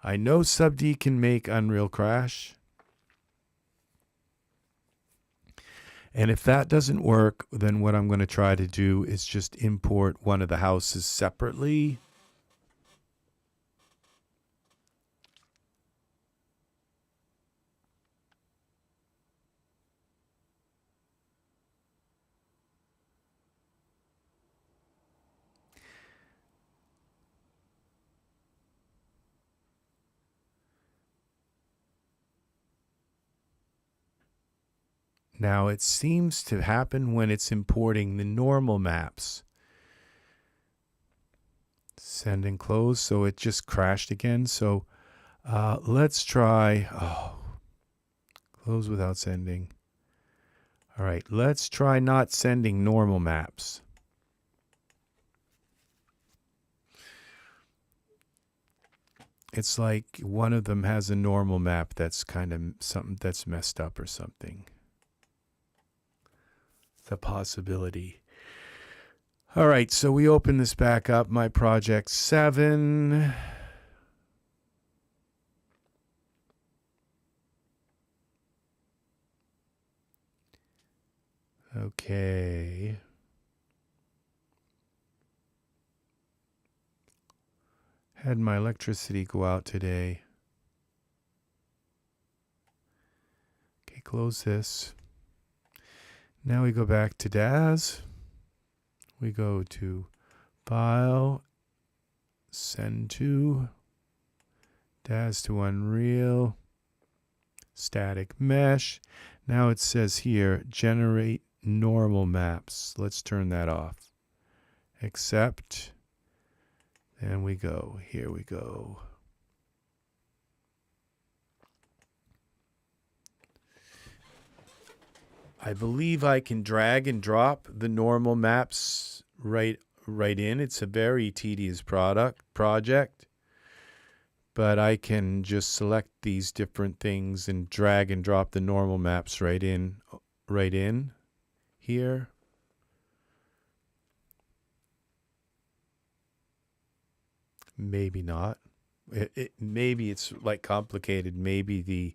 I know Sub D can make Unreal crash. And if that doesn't work, then what I'm going to try to do is just import one of the houses separately. Now, it seems to happen when it's importing the normal maps. Send and close, so it just crashed again. So let's try, close without sending. All right, let's try not sending normal maps. It's like one of them has a normal map that's kind of something that's messed up or something. The possibility. All right, so we open this back up, My Project 7. Okay. Had my electricity go out today. Okay, close this. Now we go back to Daz. We go to File, Send to, Daz to Unreal, Static Mesh. Now it says here, Generate Normal Maps. Let's turn that off. Accept. And we go. Here we go. I believe I can drag and drop the normal maps right in. It's a very tedious project, but I can just select these different things and drag and drop the normal maps right in. here. Maybe not. Maybe it's like complicated. Maybe the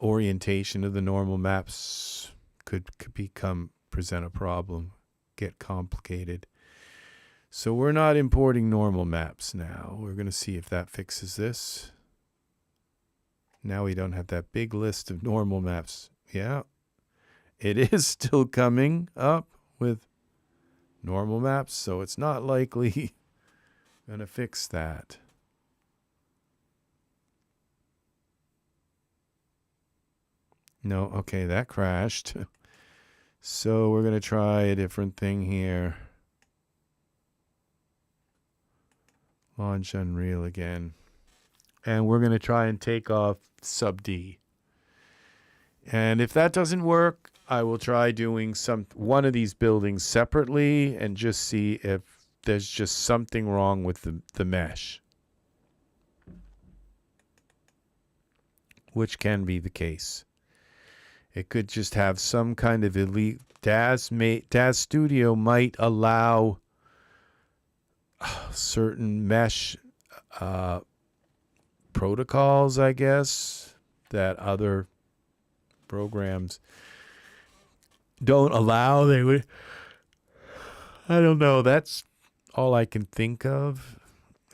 orientation of the normal maps could present a problem, get complicated. So we're not importing normal maps now. We're going to see if that fixes this. Now we don't have that big list of normal maps. Yeah, it is still coming up with normal maps, so it's not likely going to fix that. No, okay, that crashed. So we're going to try a different thing here. Launch Unreal again. And we're going to try and take off sub D. And if that doesn't work, I will try doing one of these buildings separately and just see if there's just something wrong with the mesh. Which can be the case. It could just have some kind of elite. Daz Studio might allow certain mesh protocols, I guess, that other programs don't allow. They would. I don't know. That's all I can think of.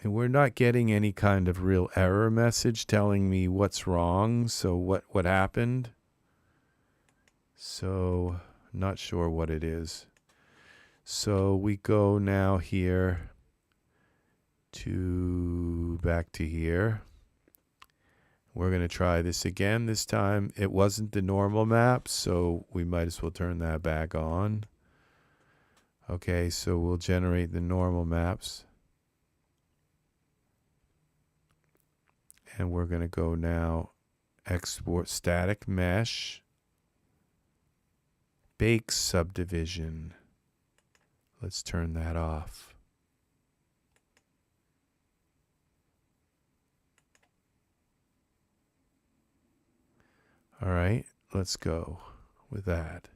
And we're not getting any kind of real error message telling me what's wrong. So what happened? So not sure what it is. So we go now here to back to here. We're going to try this again. This time it wasn't the normal map, so we might as well turn that back on. Okay, so we'll generate the normal maps. And we're going to go now export static mesh. Bake subdivision. Let's turn that off. All right, let's go with that.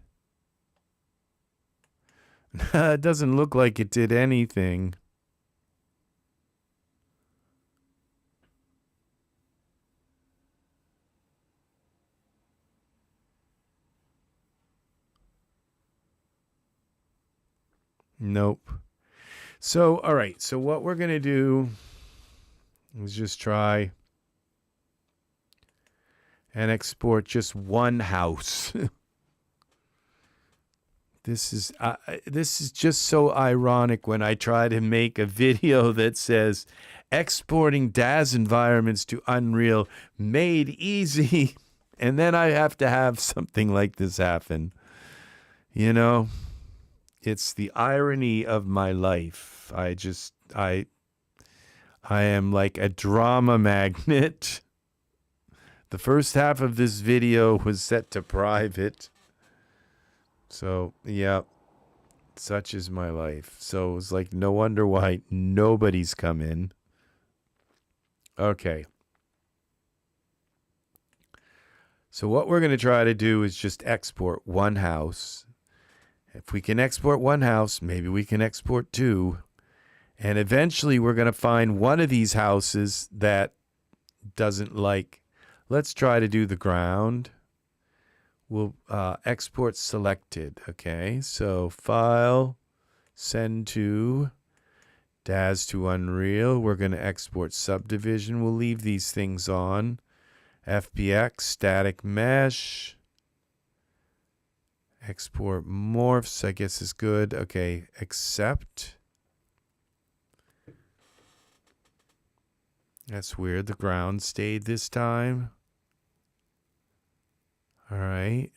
It doesn't look like it did anything. Nope. So, all right. So what we're going to do is just try and export just one house. This is just so ironic when I try to make a video that says exporting Daz environments to Unreal made easy, and then I have to have something like this happen. You know? It's the irony of my life. I am like a drama magnet. The first half of this video was set to private. So, yeah, such is my life. So it's like no wonder why nobody's come in. Okay. So what we're going to try to do is just export one house. If we can export one house, maybe we can export two. And eventually we're going to find one of these houses that doesn't like. Let's try to do the ground. We'll export selected. Okay, so file, send to Daz to Unreal. We're going to export subdivision. We'll leave these things on. FBX, static mesh. Export morphs, I guess is good. Okay, accept. That's weird. The ground stayed this time. All right.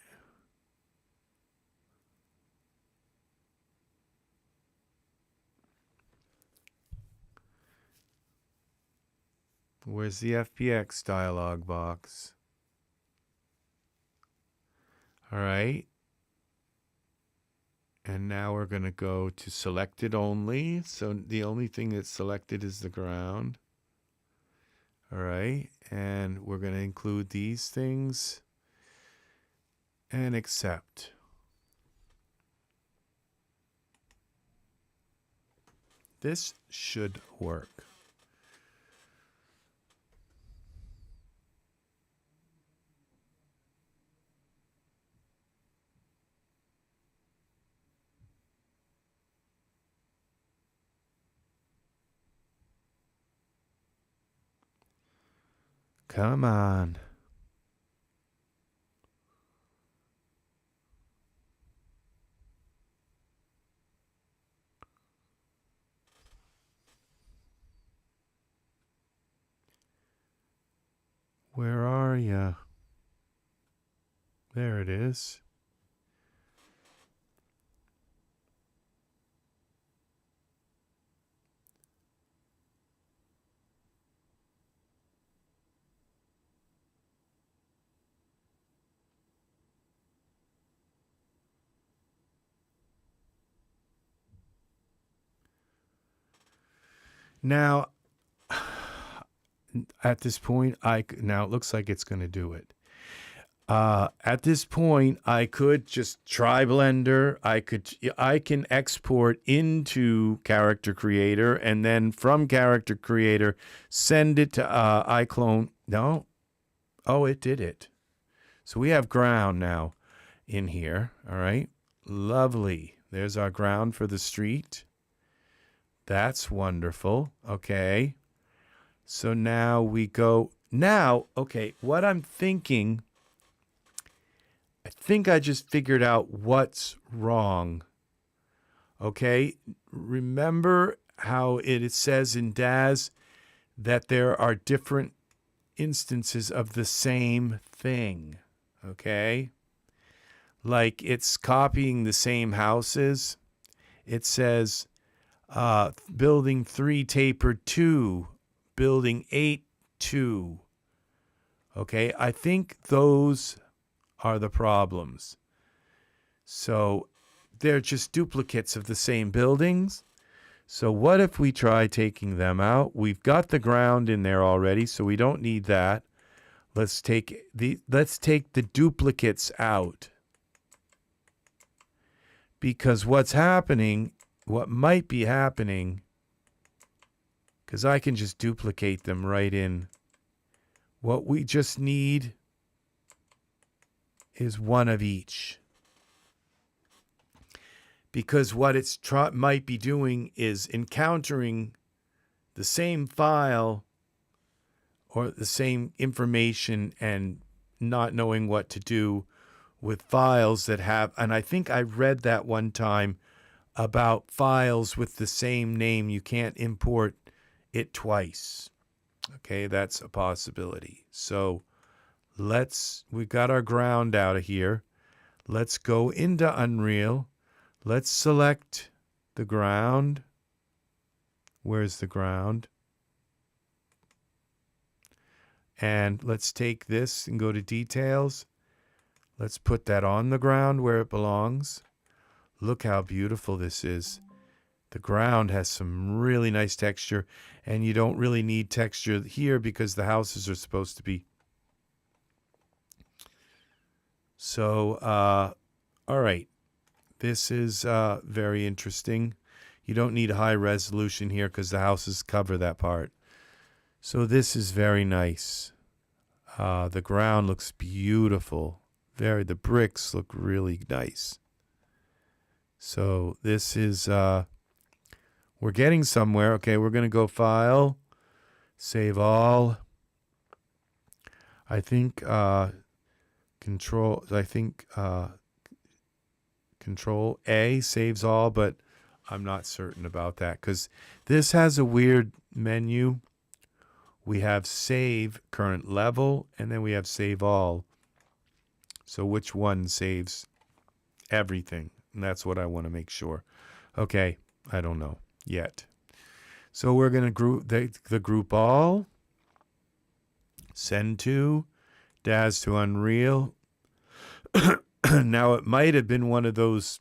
Where's the FBX dialog box? All right. And now we're going to go to selected only. So the only thing that's selected is the ground. All right. And we're going to include these things and accept. This should work. Come on. Where are you? There it is. Now, at this point, now it looks like it's going to do it. At this point, I could just try Blender. I can export into Character Creator, and then from Character Creator, send it to iClone. No, oh, it did it. So we have ground now in here. All right, lovely. There's our ground for the street. That's wonderful. Okay. So now we go. Now, okay, what I'm thinking, I think I just figured out what's wrong. Okay. Remember how it says in Daz that there are different instances of the same thing. Okay. Like it's copying the same houses. It says, building 3 tapered 2, building 8 2. Okay, I think those are the problems. So they're just duplicates of the same buildings. So what if we try taking them out? We've got the ground in there already, so we don't need that. Let's take the duplicates out. Because what might be happening, because I can just duplicate them right in. What we just need is one of each. Because what it's might be doing is encountering the same file or the same information and not knowing what to do with files that have, and I think I read that one time about files with the same name. You can't import it twice. Okay, that's a possibility. So we've got our ground out of here. Let's go into Unreal. Let's select the ground. Where's the ground? And let's take this and go to details. Let's put that on the ground where it belongs. Look how beautiful this is. The ground has some really nice texture, and you don't really need texture here because the houses are supposed to be. So, all right. This is very interesting. You don't need high resolution here because the houses cover that part. So this is very nice. The ground looks beautiful. The bricks look really nice. So this is, we're getting somewhere. Okay, we're going to go File, Save All. I think Control A saves all, but I'm not certain about that because this has a weird menu. We have Save Current Level, and then we have Save All. So which one saves everything? And that's what I want to make sure. Okay, I don't know yet. So we're going to group the group all, send to, Daz to Unreal. Now it might have been one of those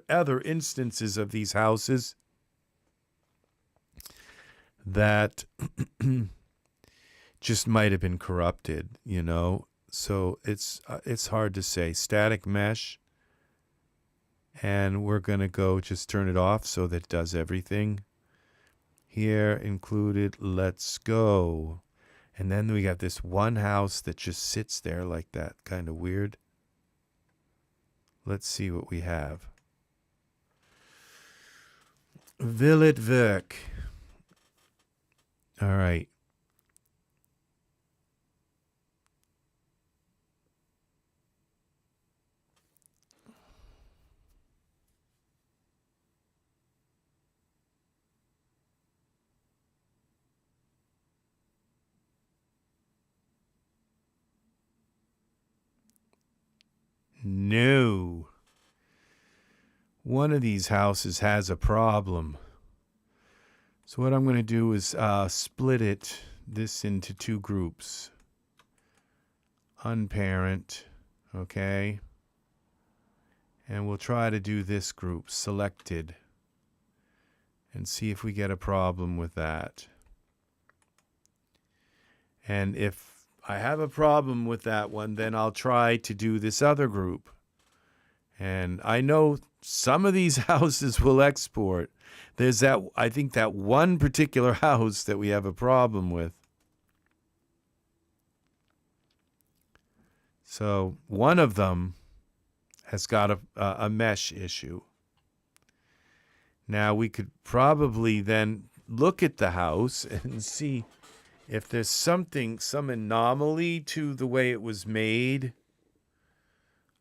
other instances of these houses that just might have been corrupted, you know. So it's hard to say. Static mesh, And we're going to go just turn it off so that it does everything. Here included, let's go. And then we got this one house that just sits there like that, kind of weird. Let's see what we have. Will it work? All right. No. One of these houses has a problem. So what I'm going to do is split this into two groups. Unparent, okay? And we'll try to do this group, selected, and see if we get a problem with that. And if I have a problem with that one, then I'll try to do this other group. And I know some of these houses will export. There's that, I think that one particular house that we have a problem with. So one of them has got a mesh issue. Now we could probably then look at the house and see if there's some anomaly to the way it was made.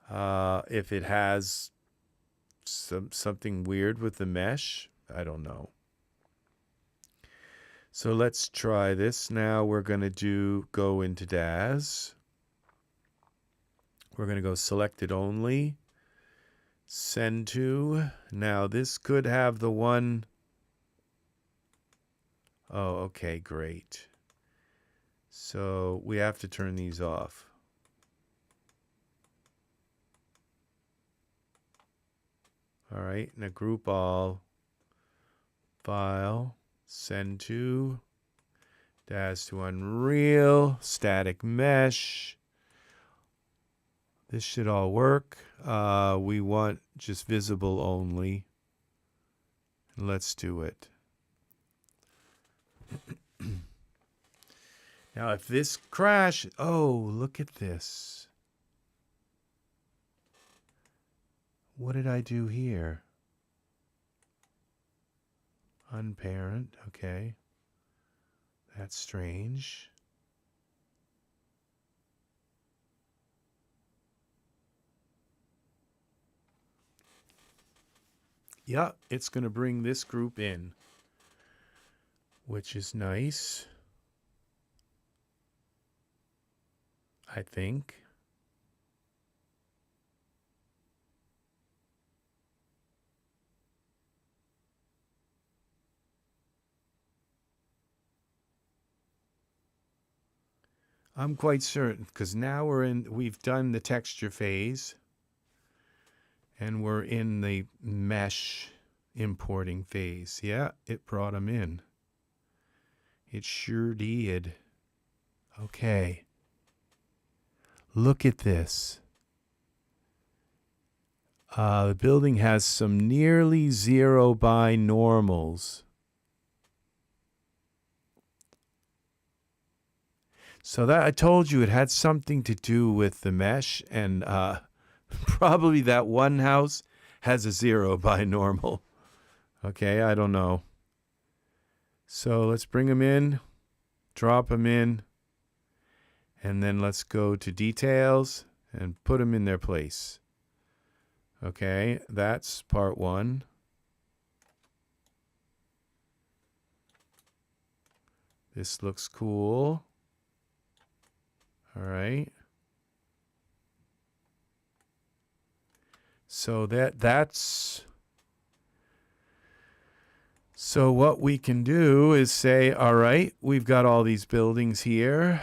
If it has something weird with the mesh, I don't know. So let's try this. Now we're going to go into Daz. We're going to go selected only. Send to. Now this could have the one. Oh, okay, great. So we have to turn these off. All right, now group all. File. Send to. Daz to Unreal. Static mesh. This should all work. We want just visible only. Let's do it. Now, if this crashes, oh, look at this. What did I do here? Unparent, okay. That's strange. Yeah, it's going to bring this group in, which is nice, I think. I'm quite certain, because now we've done the texture phase. And we're in the mesh importing phase. Yeah, it brought them in. It sure did. Okay. Look at this. The building has some nearly zero by normals. So that I told you it had something to do with the mesh, and probably that one house has a 0 by normal. Okay, I don't know. So let's bring them in, drop them in, and then let's go to details and put them in their place. Okay, that's part one. This looks cool. All right. So that's so what we can do is say, all right, we've got all these buildings here.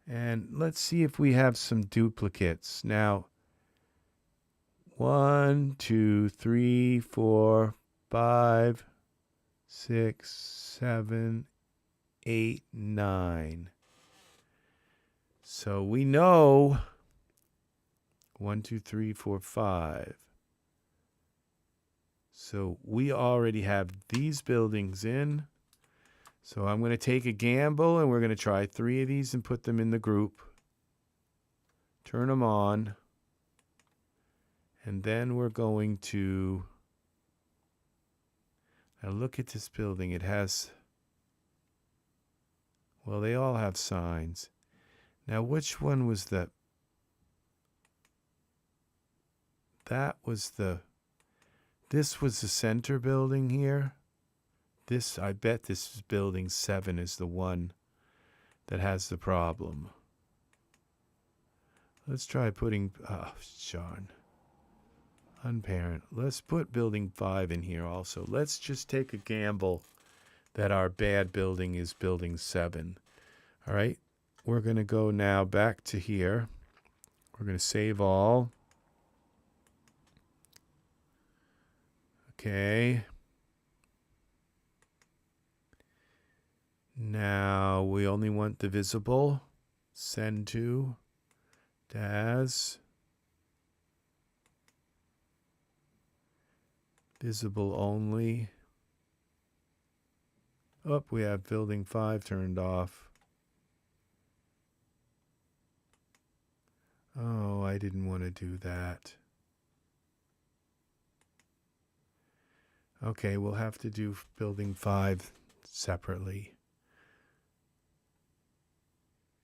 And let's see if we have some duplicates. Now, 1, 2, 3, 4, 5, 6, 7, 8, 9. So we know 1, 2, 3, 4, 5. So we already have these buildings in. So I'm going to take a gamble, and we're going to try 3 of these and put them in the group. Turn them on. And then we're going to... Now look at this building. It has... Well, they all have signs. Now, which one was the... That was the... This was the center building here. This, I bet this is building 7 is the one that has the problem. Let's try putting, oh, darn. Unparent. Let's put building 5 in here also. Let's just take a gamble that our bad building is building 7. All right. We're going to go now back to here. We're going to save all. Okay. Now we only want the visible. Send to Daz. Visible only. Oh, we have building 5 turned off. Oh, I didn't want to do that. Okay, we'll have to do building 5 separately.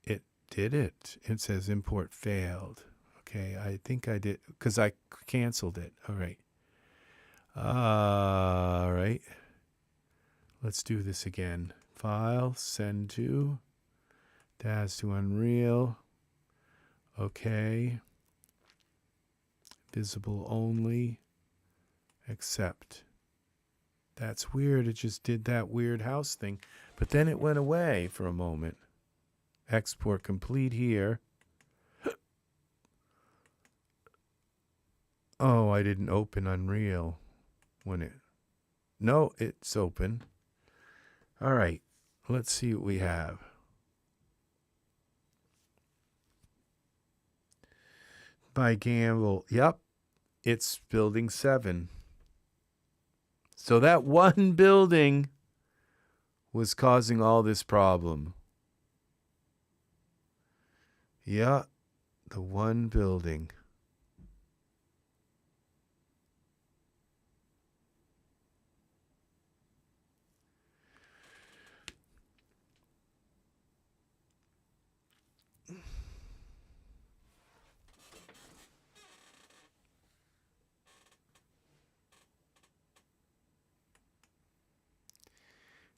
It did it. It says import failed. Okay, I think I did because I canceled it. All right. All right. Let's do this again. File, send to, Daz to Unreal. Okay. Visible only. Accept. That's weird. It just did that weird house thing. But then it went away for a moment. Export complete here. Oh, I didn't open Unreal when it... No, it's open. All right. Let's see what we have. By gamble. Yep. It's building 7. So that one building was causing all this problem. Yeah, the one building.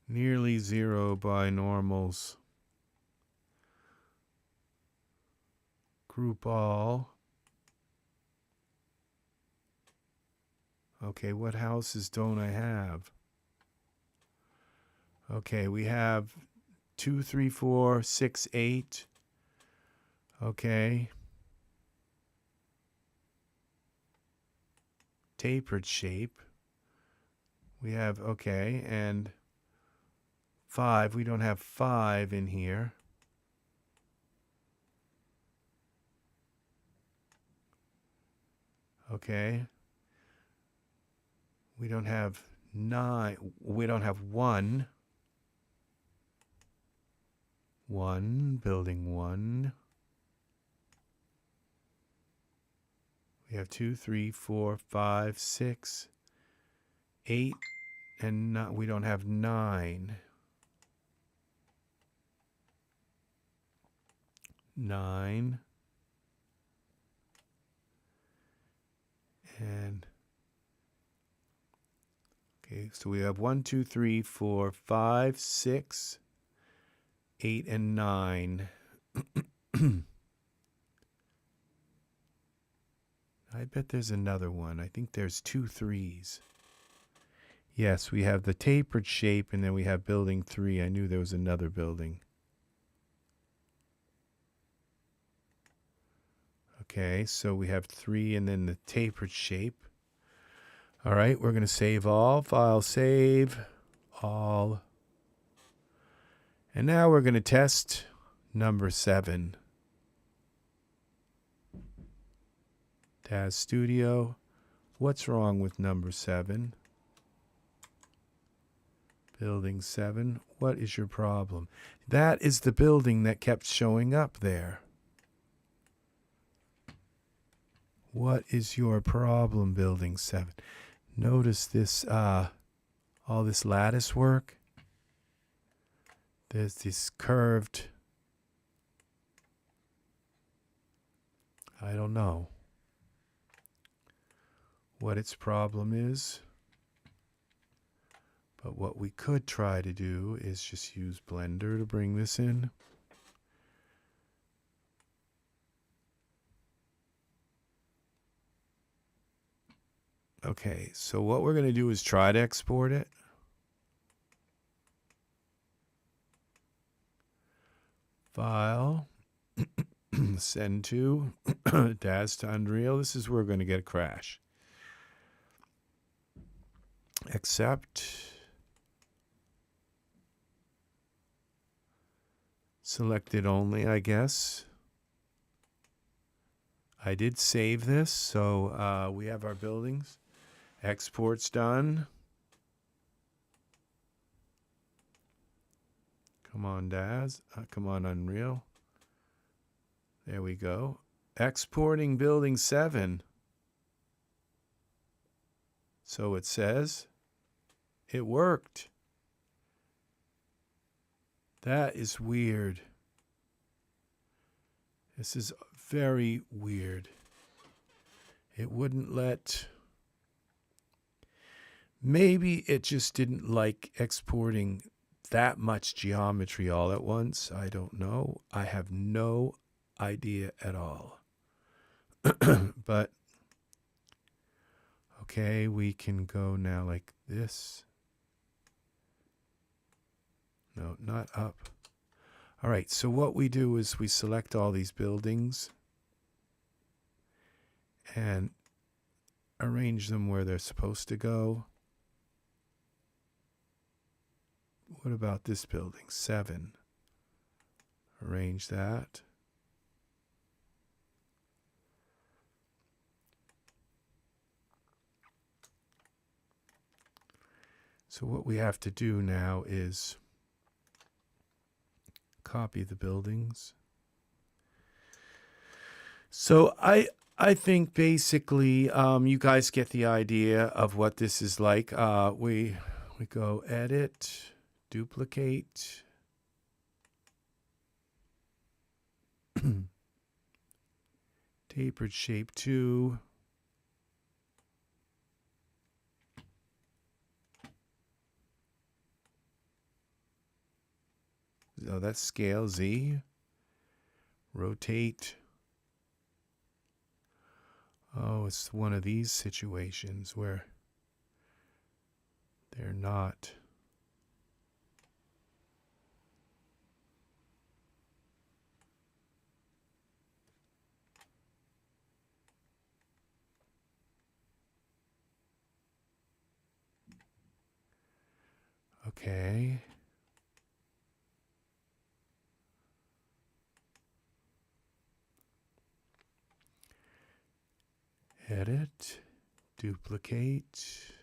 Nearly 0 by normals. Group all. Okay, what houses don't I have? Okay, we have 2, 3, 4, 6, 8. Okay. Tapered shape. We have, okay, and 5. We don't have 5 in here. Okay. We don't have 9. We don't have 1. 1, building 1. We have 2, 3, 4, 5, 6, 8, and not, we don't have 9. 9. And okay, so we have 1, 2, 3, 4, 5, 6, 8, and 9. I bet there's another one. I think there's 2 3s. Yes, we have the tapered shape, and then we have building 3. I knew there was another building. Okay, so we have 3 and then the tapered shape. All right, we're going to save all. File, save, all. And now we're going to test number 7. Daz Studio. What's wrong with number 7? Building 7. What is your problem? That is the building that kept showing up there. What is your problem, building 7? Notice this, all this lattice work. There's this curved, I don't know what its problem is, but what we could try to do is just use Blender to bring this in. Okay, so what we're going to do is try to export it. File, send to, Daz to Unreal. This is where we're going to get a crash. Accept. Selected only, I guess. I did save this, so we have our buildings. Export's done. Come on, Daz. Come on, Unreal. There we go. Exporting building 7. So it says it worked. That is weird. This is very weird. It wouldn't let... Maybe it just didn't like exporting that much geometry all at once. I don't know. I have no idea at all. But, okay, we can go now like this. No, not up. All right, so what we do is we select all these buildings and arrange them where they're supposed to go. What about this building? 7. Arrange that. So what we have to do now is copy the buildings. So I think basically you guys get the idea of what this is like. We go edit, duplicate, tapered shape 2. Oh, that's scale Z. Rotate. Oh, it's one of these situations where they're not. Okay. Edit, duplicate.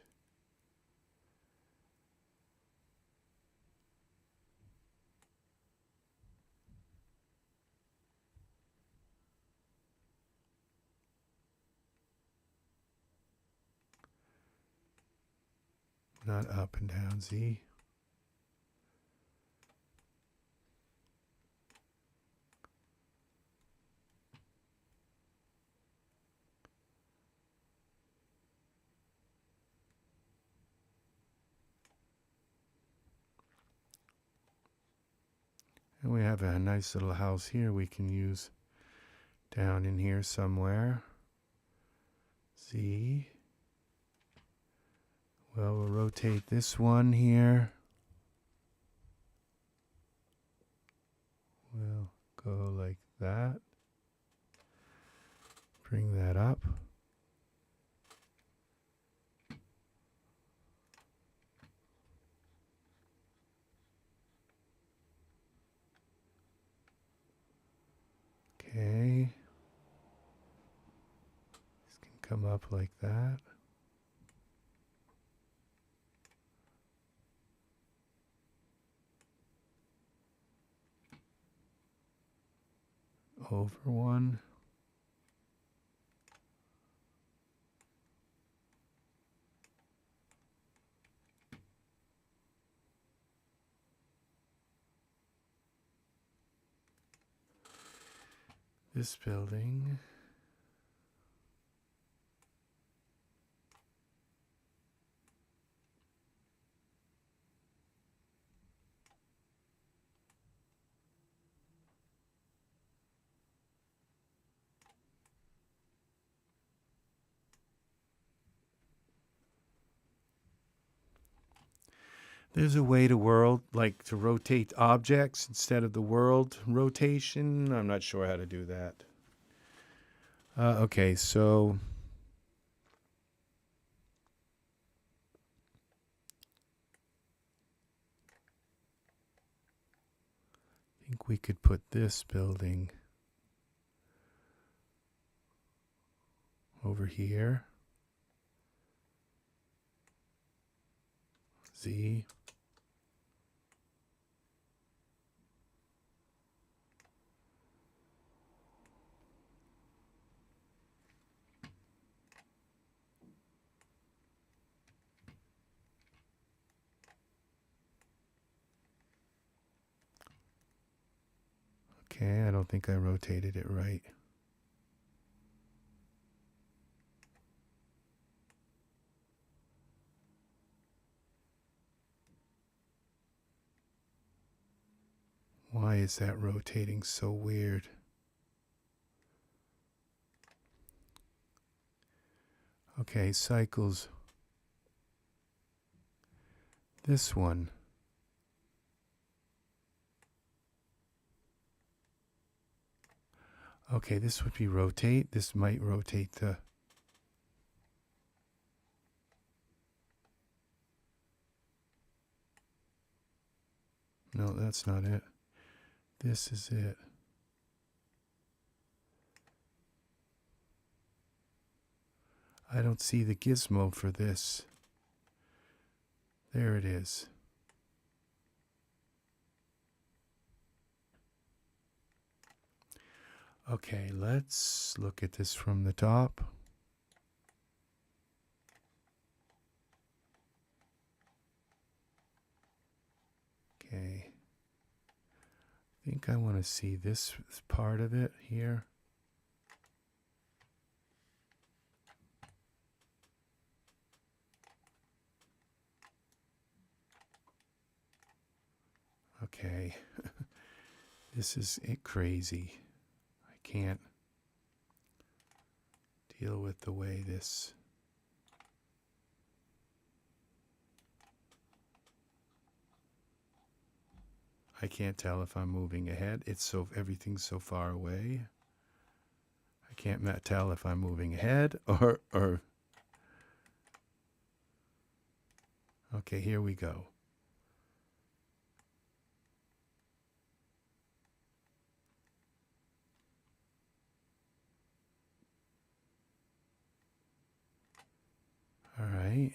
Not up and down Z. And we have a nice little house here we can use down in here somewhere. Z. Well, we'll rotate this one here. We'll go like that. Bring that up. Okay. It's come up like that. Over one. This building. There's a way to to rotate objects instead of the world rotation. I'm not sure how to do that. Okay, so I think we could put this building over here. Z. Okay, I don't think I rotated it right. Why is that rotating so weird? Okay, cycles. This one. Okay, this would be rotate. This might rotate the... No, that's not it. This is it. I don't see the gizmo for this. There it is. Okay, let's look at this from the top. Okay. I think I want to see this part of it here. Okay. This is crazy. I can't deal with the way this... I can't tell if I'm moving ahead. Everything's so far away. I can't tell if I'm moving ahead or... Okay, here we go. All right.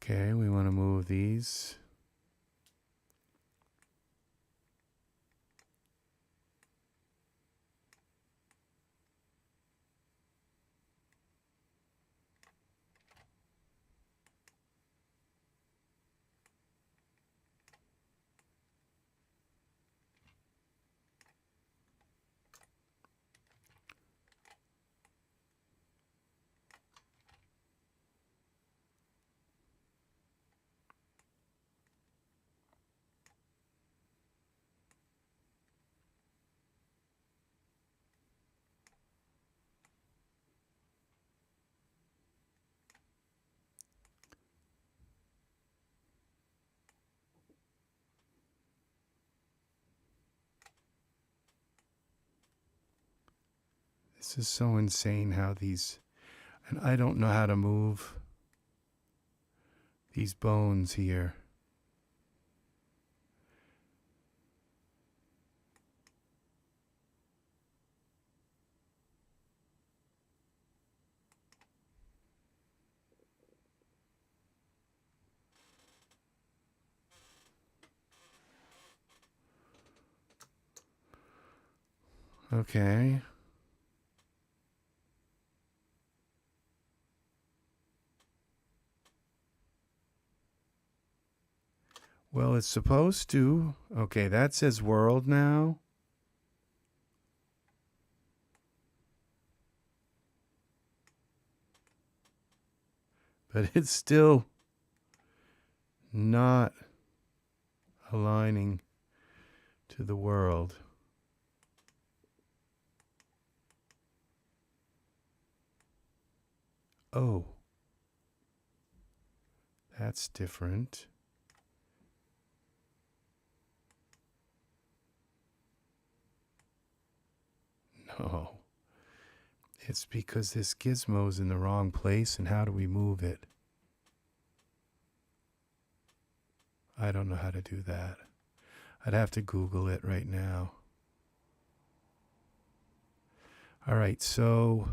Okay, we want to move these. This is so insane how these... And I don't know how to move these bones here. Okay. Well, it's supposed to. Okay, that says world now. But it's still not aligning to the world. Oh, that's different. No, it's because this gizmo's in the wrong place, and how do we move it? I don't know how to do that. I'd have to Google it right now. All right, so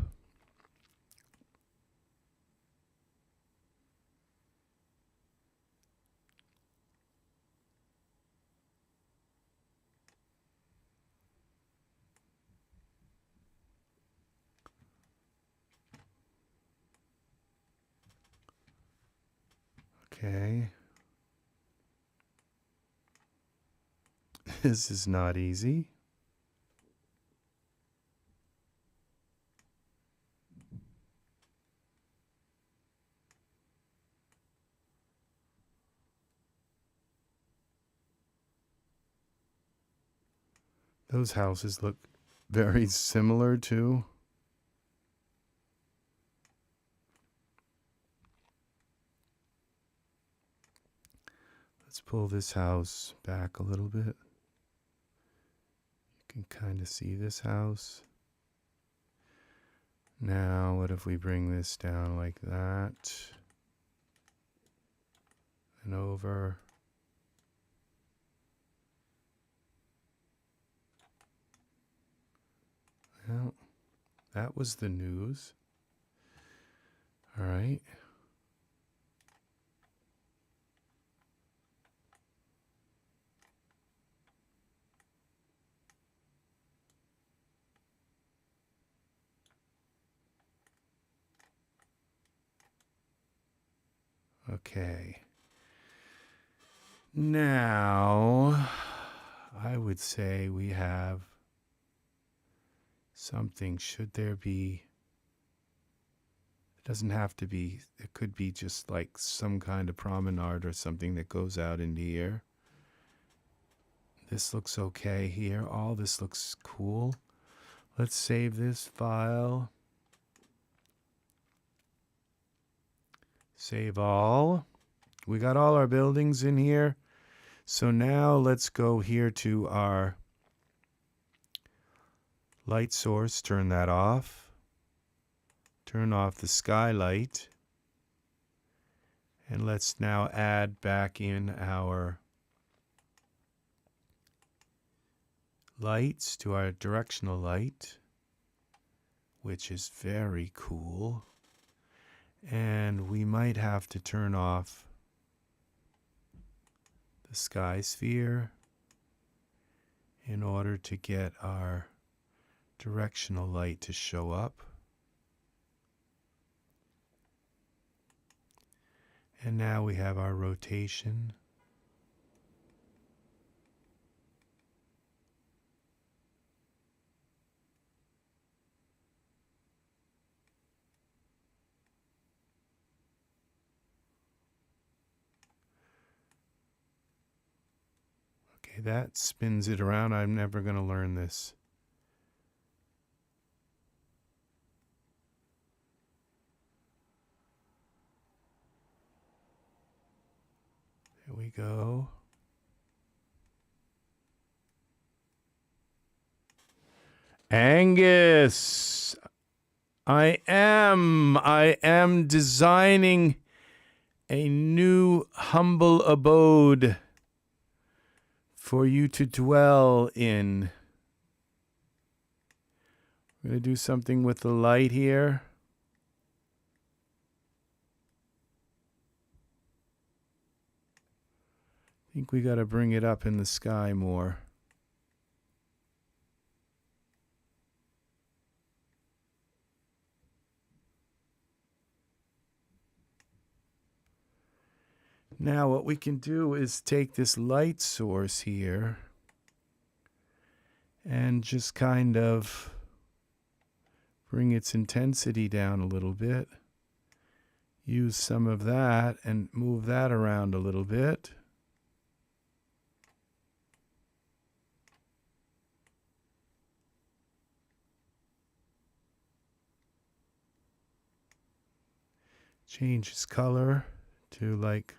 okay. This is not easy. Those houses look very similar too. Let's pull this house back a little bit. You can kind of see this house. Now, what if we bring this down like that? And over. Well, that was the news. All right. Okay. Now, I would say we have something. Should there be? It doesn't have to be. It could be just like some kind of promenade or something that goes out into here. This looks okay here. All this looks cool. Let's save this file. Save all. We got all our buildings in here. So now let's go here to our light source. Turn that off. Turn off the skylight. And let's now add back in our lights to our directional light, which is very cool. And we might have to turn off the sky sphere in order to get our directional light to show up. And now we have our rotation. Okay, that spins it around. I'm never going to learn this. There we go. Angus, I am designing a new humble abode for you to dwell in. I'm going to do something with the light here. I think we got to bring it up in the sky more. Now what we can do is take this light source here and just kind of bring its intensity down a little bit. Use some of that and move that around a little bit. Change its color to like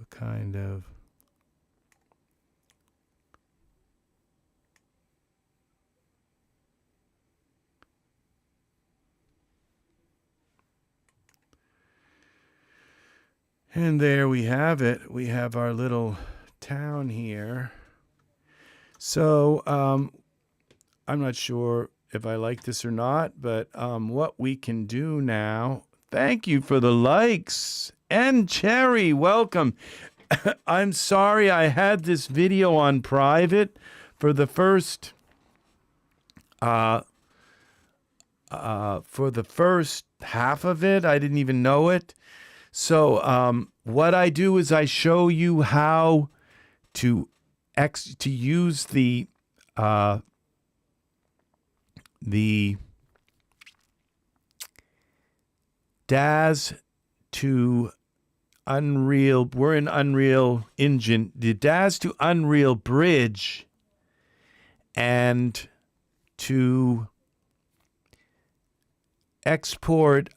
kind of and there we have it. We have our little town here. So I'm not sure if I like this or not, but what we can do now, thank you for the likes. And Cherry, welcome. I'm sorry I had this video on private for the first half of it. I didn't even know it. So what I do is I show you how to use the Daz to Unreal. We're in Unreal Engine. The Daz to Unreal bridge, and to export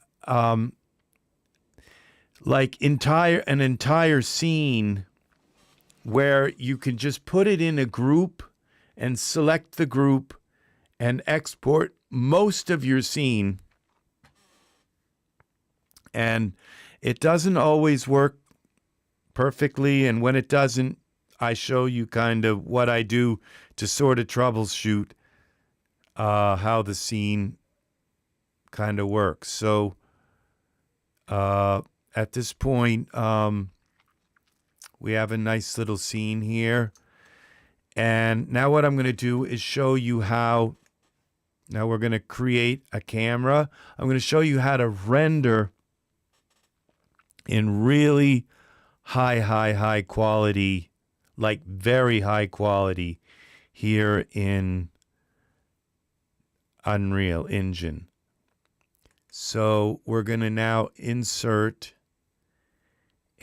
like an entire scene where you can just put it in a group and select the group and export most of your scene. And it doesn't always work perfectly, and when it doesn't, I show you kind of what I do to sort of troubleshoot how the scene kind of works. So at this point, we have a nice little scene here. And now what I'm going to do is show you how, now we're going to create a camera. I'm going to show you how to render in really high quality, like very high quality here in Unreal Engine. So we're going to now insert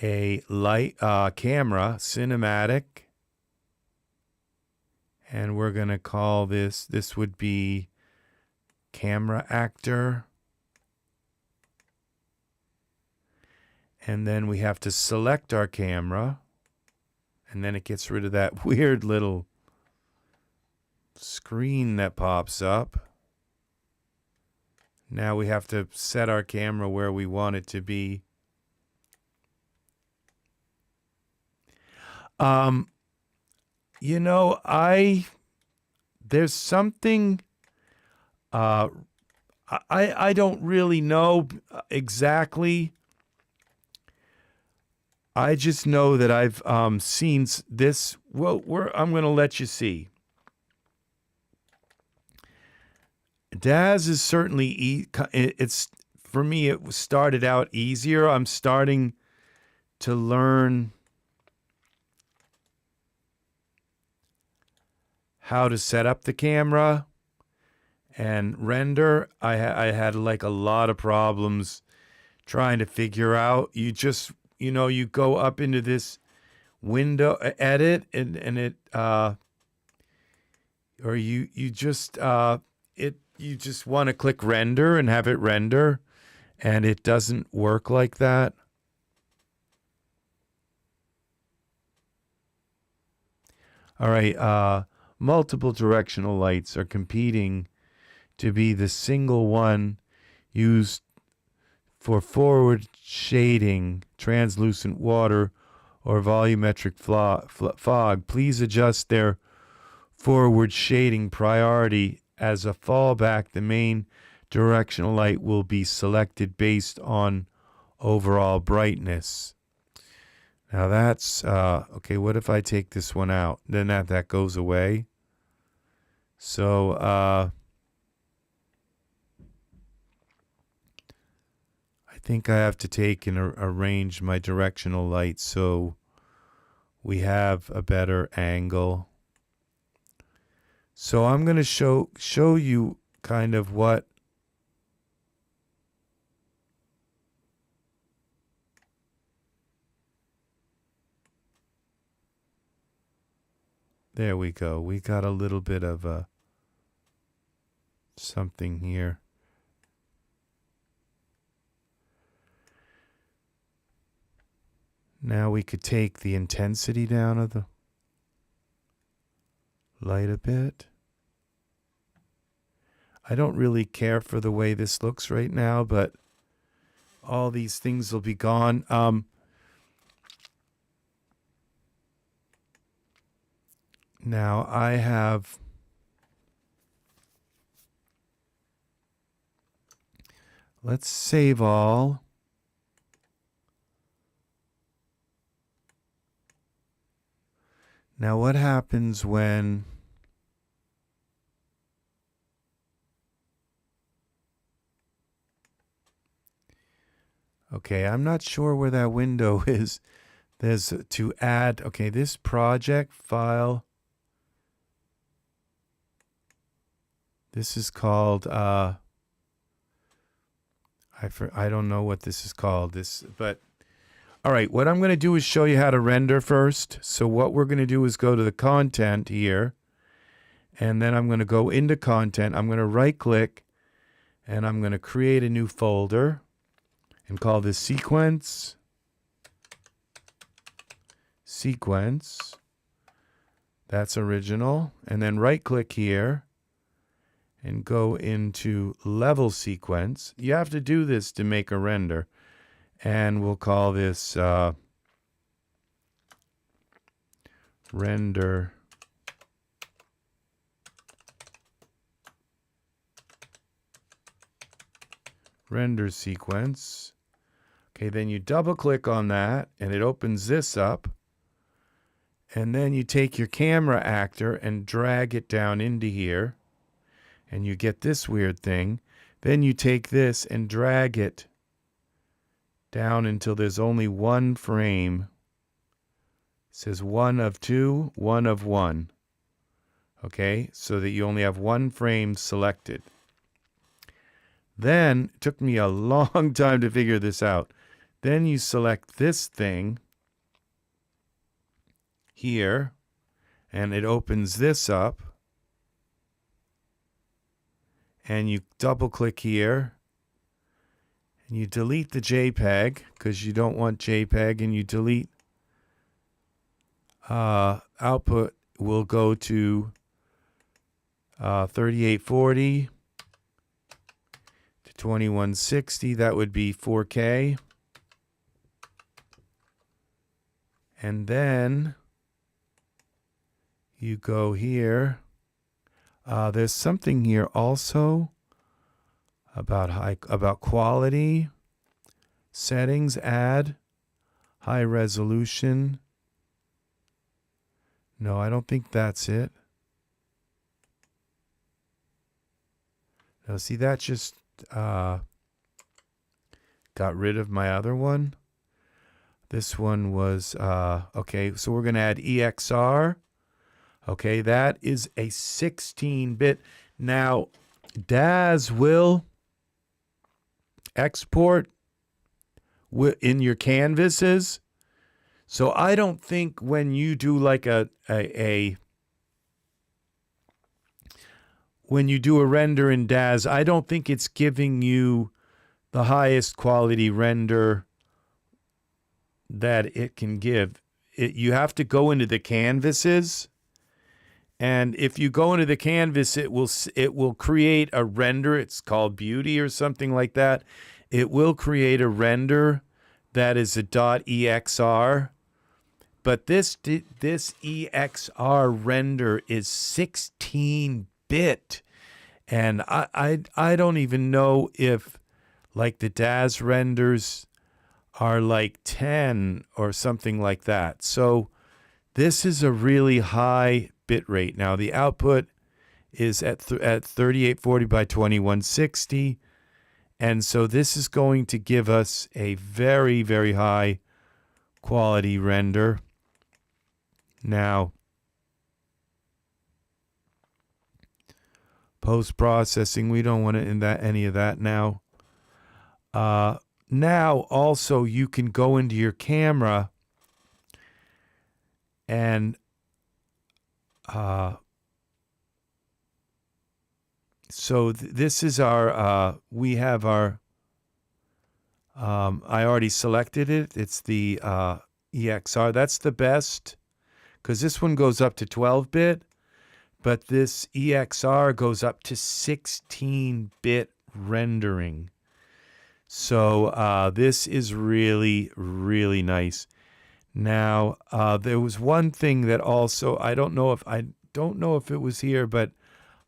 a light camera cinematic, and we're going to call this would be camera actor. And then we have to select our camera, and then it gets rid of that weird little screen that pops up. Now we have to set our camera where we want it to be. You know, there's something, I don't really know exactly. I just know that I've seen this. Well, I'm going to let you see. Daz is certainly, it's, for me, it started out easier. I'm starting to learn how to set up the camera and render. I had like a lot of problems trying to figure out. You just, you know, you go up into this window, edit, and it, or you just, you just want to click render and have it render, and it doesn't work like that. All right, multiple directional lights are competing to be the single one used for forward shading, translucent water, or volumetric fog. Please adjust their forward shading priority. As a fallback, the main directional light will be selected based on overall brightness. Now that's, okay, what if I take this one out? Then that goes away. So, I think I have to take and arrange my directional light so we have a better angle. So I'm going to show you kind of what there we go. We got a little bit of something here. Now we could take the intensity down of the light a bit. I don't really care for the way this looks right now, but all these things will be gone. Now I have let's save all. Now what happens when okay, I'm not sure where that window is. There's to add, okay, this project file. This is called I don't know what this is called. But all right, what I'm going to do is show you how to render first. So what we're going to do is go to the content here, and then I'm going to go into content. I'm going to right click, and I'm going to create a new folder and call this sequence. That's original. And then right click here and go into level sequence. You have to do this to make a render. And we'll call this render sequence. Okay, then you double click on that and it opens this up. And then you take your camera actor and drag it down into here. And you get this weird thing. Then you take this and drag it down until there's only one frame. It says 1 of 2, 1 of 1. Okay, so that you only have one frame selected. Then, it took me a long time to figure this out. Then you select this thing here, and it opens this up. And you double click here. And you delete the JPEG because you don't want JPEG, and you delete output will go to 3840 to 2160. That would be 4K. And then you go here. There's something here also about quality settings. Add high resolution. No, I don't think that's it. Now see, that just got rid of my other one. This one was okay, so we're gonna add EXR. Okay, that is a 16-bit. Now Daz will export in your canvases. So I don't think when you do like when you do a render in Daz, I don't think it's giving you the highest quality render that it can give. You have to go into the canvases And if you go into the canvas, it will create a render. It's called Beauty or something like that. It will create a render that is a .exr. But this EXR render is 16-bit. And I don't even know if like the Daz renders are like 10 or something like that. So this is a really high bit rate. Now the output is at 3840 by 2160. And so this is going to give us a very, very high quality render. Now, post-processing, we don't want to in that any of that now. Now, also, you can go into your camera and so this is our, we have our, I already selected it. It's the EXR. That's the best because this one goes up to 12-bit, but this EXR goes up to 16-bit rendering. So this is really, really nice. Now, there was one thing that also, I don't know if it was here, but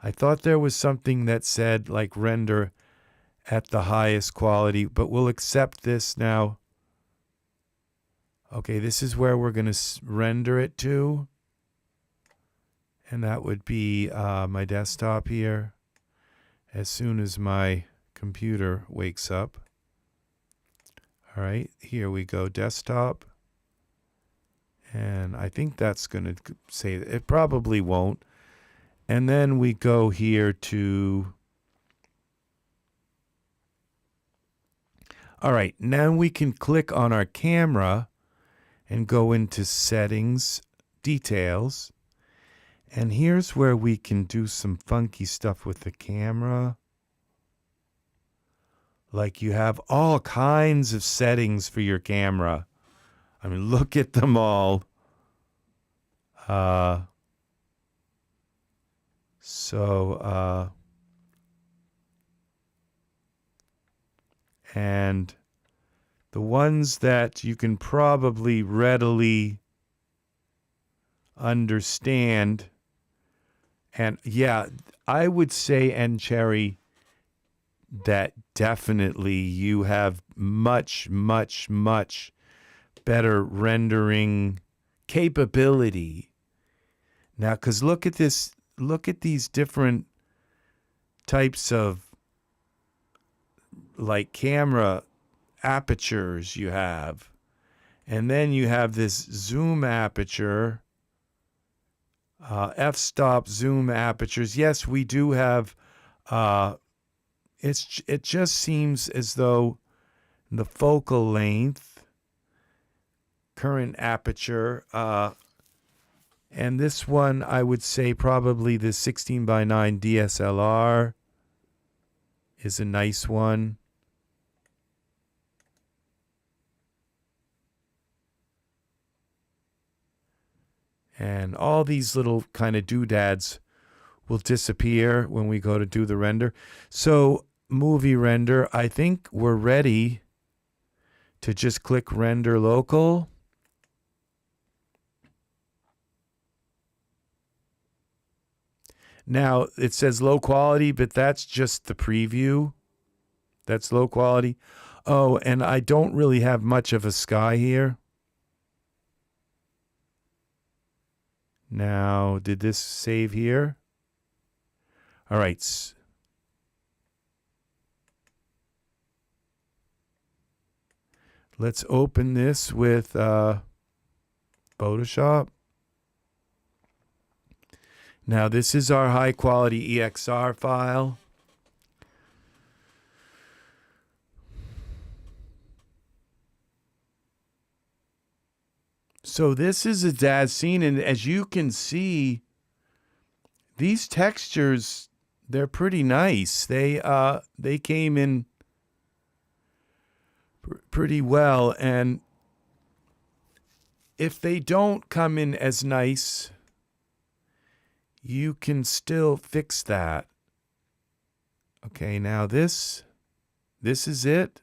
I thought there was something that said like render at the highest quality, but we'll accept this now. Okay, this is where we're going to render it to. And that would be my desktop here as soon as my computer wakes up. All right, here we go, desktop. And I think that's going to say, it probably won't. And then we go here to, all right, now we can click on our camera and go into settings, details. And here's where we can do some funky stuff with the camera. Like you have all kinds of settings for your camera. I mean, look at them all. And the ones that you can probably readily understand, and yeah, I would say, and Cherry, that definitely you have much, much, much better rendering capability. Now, because look at this, look at these different types of like camera apertures you have. And then you have this zoom aperture, f-stop zoom apertures. Yes, we do have, it just seems as though the focal length, current aperture, and this one, I would say probably the 16:9 DSLR is a nice one. And all these little kind of doodads will disappear when we go to do the render. So movie render, I think we're ready to just click render local. Now, it says low quality, but that's just the preview. That's low quality. Oh, and I don't really have much of a sky here. Now, did this save here? All right. Let's open this with Photoshop. Now, this is our high quality EXR file. So this is a Daz scene, and as you can see, these textures, they're pretty nice. They came in pretty well, and if they don't come in as nice, you can still fix that. Okay, now this is it.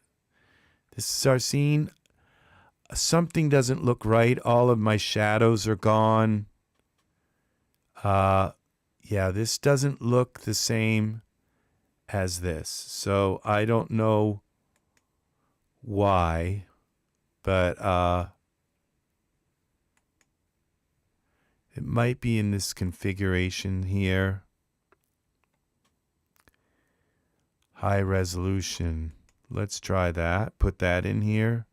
This is our scene. Something doesn't look right. All of my shadows are gone. Yeah, this doesn't look the same as this. So I don't know why, but it might be in this configuration here. High resolution. Let's try that. Put that in here.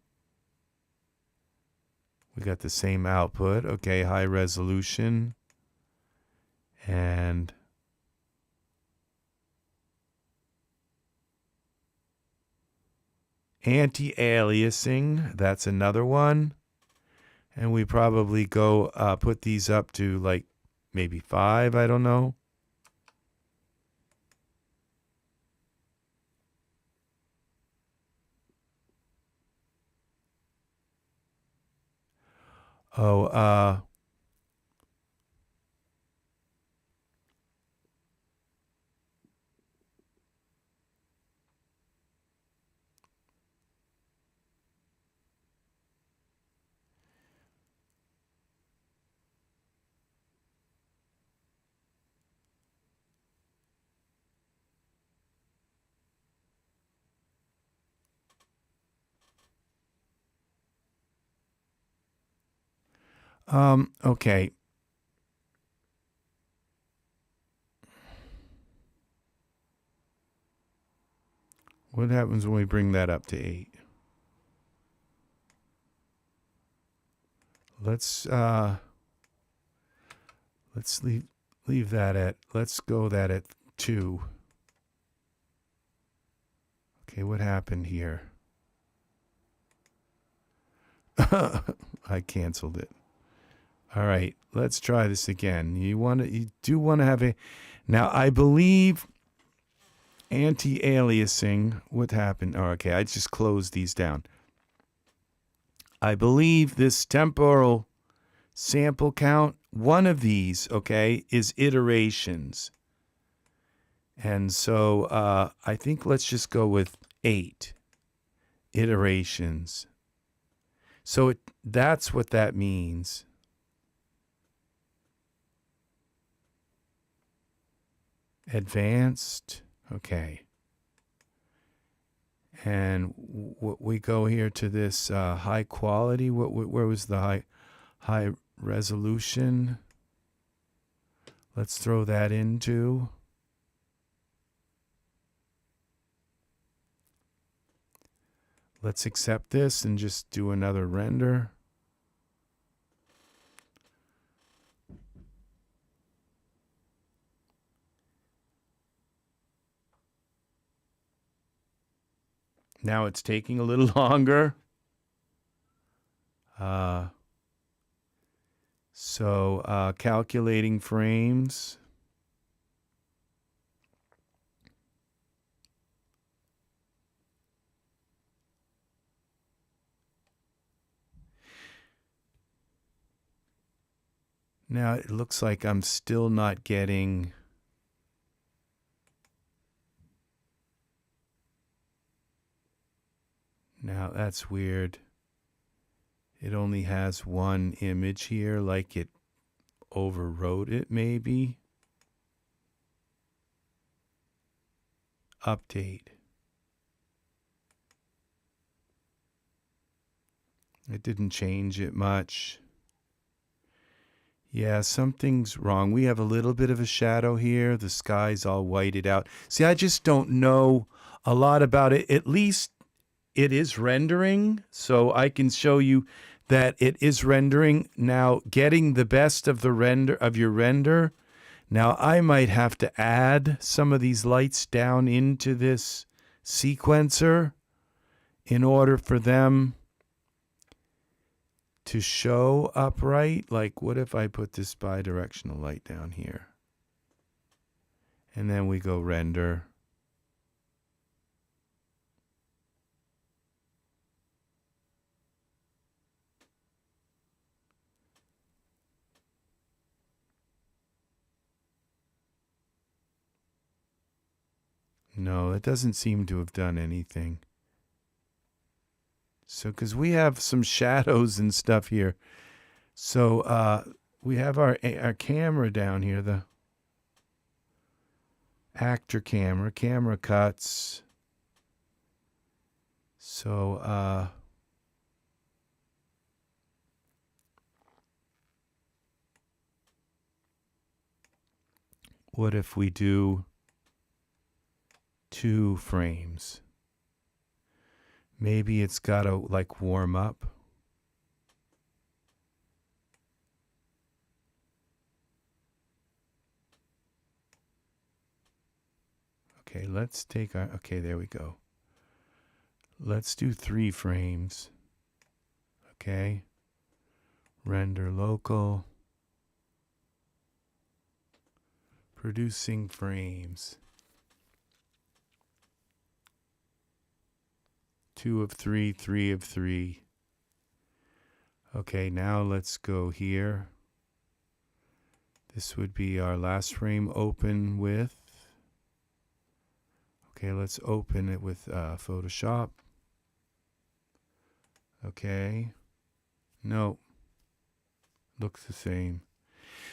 We got the same output. Okay, high resolution. And anti-aliasing. That's another one. And we probably go put these up to like maybe 5. I don't know. Oh, okay. What happens when we bring that up to 8? Let's leave that at, let's go that at 2. Okay, what happened here? I canceled it. All right, let's try this again. You do want to have a, now I believe anti-aliasing, what happened? Oh, okay, I just closed these down. I believe this temporal sample count, one of these, okay, is iterations. And so I think let's just go with 8 iterations. So that's what that means. Advanced, okay. And we go here to this high quality. Where was the high resolution? Let's throw that into. Let's accept this and just do another render. Now it's taking a little longer. So calculating frames. Now it looks like I'm still not getting. Now that's weird. It only has one image here, like it overwrote it maybe. Update. It didn't change it much. Yeah, something's wrong. We have a little bit of a shadow here. The sky's all whited out. See, I just don't know a lot about it. At least it is rendering, so I can show you that it is rendering. Now, getting the best of the render of your render. Now, I might have to add some of these lights down into this sequencer in order for them to show upright. Like, what if I put this bidirectional light down here? And then we go render. No, it doesn't seem to have done anything. So, because we have some shadows and stuff here. So, we have our camera down here, the actor camera cuts. So, what if we do 2 frames? Maybe it's got to like warm up. Okay, let's take our, okay, there we go. Let's do 3 frames. Okay. Render local. Producing frames. 2 of 3, 3 of 3. Okay, now let's go here. This would be our last frame open with. Okay, let's open it with Photoshop. Okay. No. Looks the same.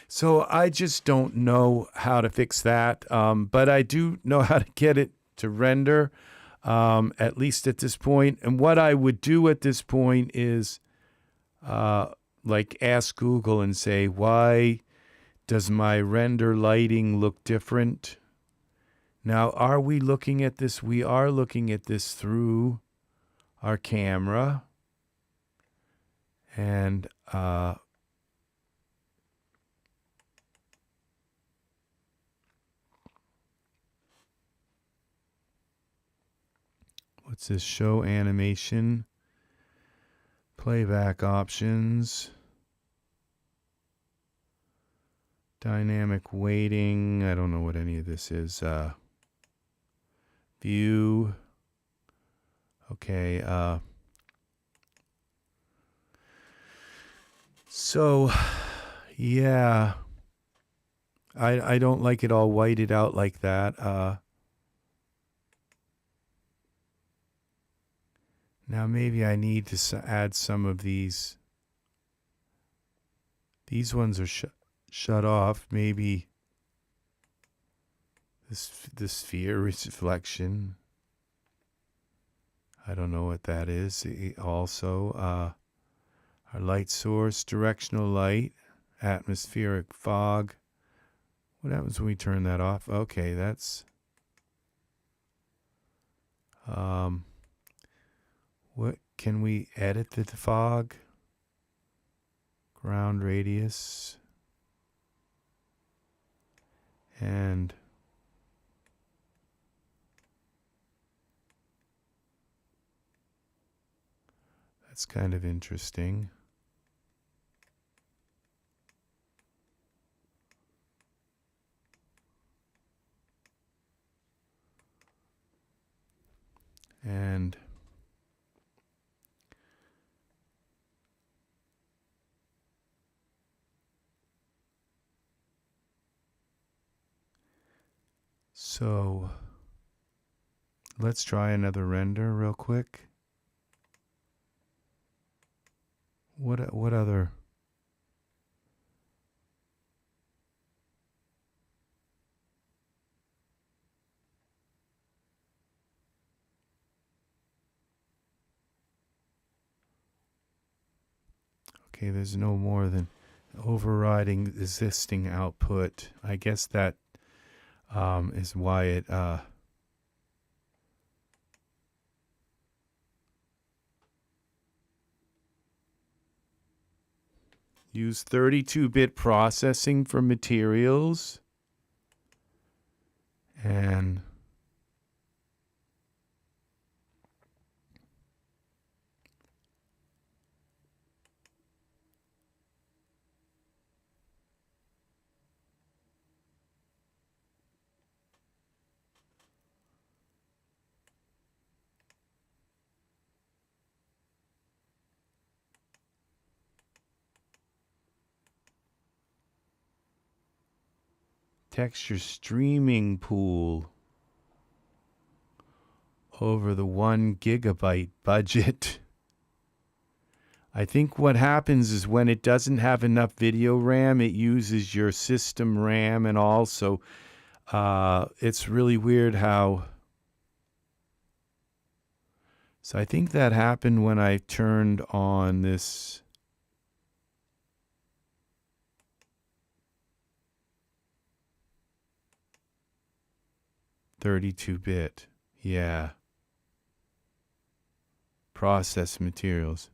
So I just don't know how to fix that, but I do know how to get it to render, at least at this point. And what I would do at this point is like ask Google and say, why does my render lighting look different? Now, are we looking at this? We are looking at this through our camera. And what's this? Show animation. Playback options. Dynamic weighting. I don't know what any of this is. View. Okay. So, yeah. I don't like it all whited out like that. Now maybe I need to add some of these. These ones are shut off. Maybe the sphere reflection. I don't know what that is. Also, our light source, directional light, atmospheric fog. What happens when we turn that off? Okay, that's what can we edit the fog? Ground radius and that's kind of interesting. And so let's try another render real quick. What other? Okay, there's no more than overriding existing output. I guess that is why it use 32-bit processing for materials and texture streaming pool. over the 1 gigabyte budget. I think what happens is when it doesn't have enough video RAM, it uses your system RAM and all. So it's really weird how. So I think that happened when I turned on this. (32-bit). Yeah. Process materials.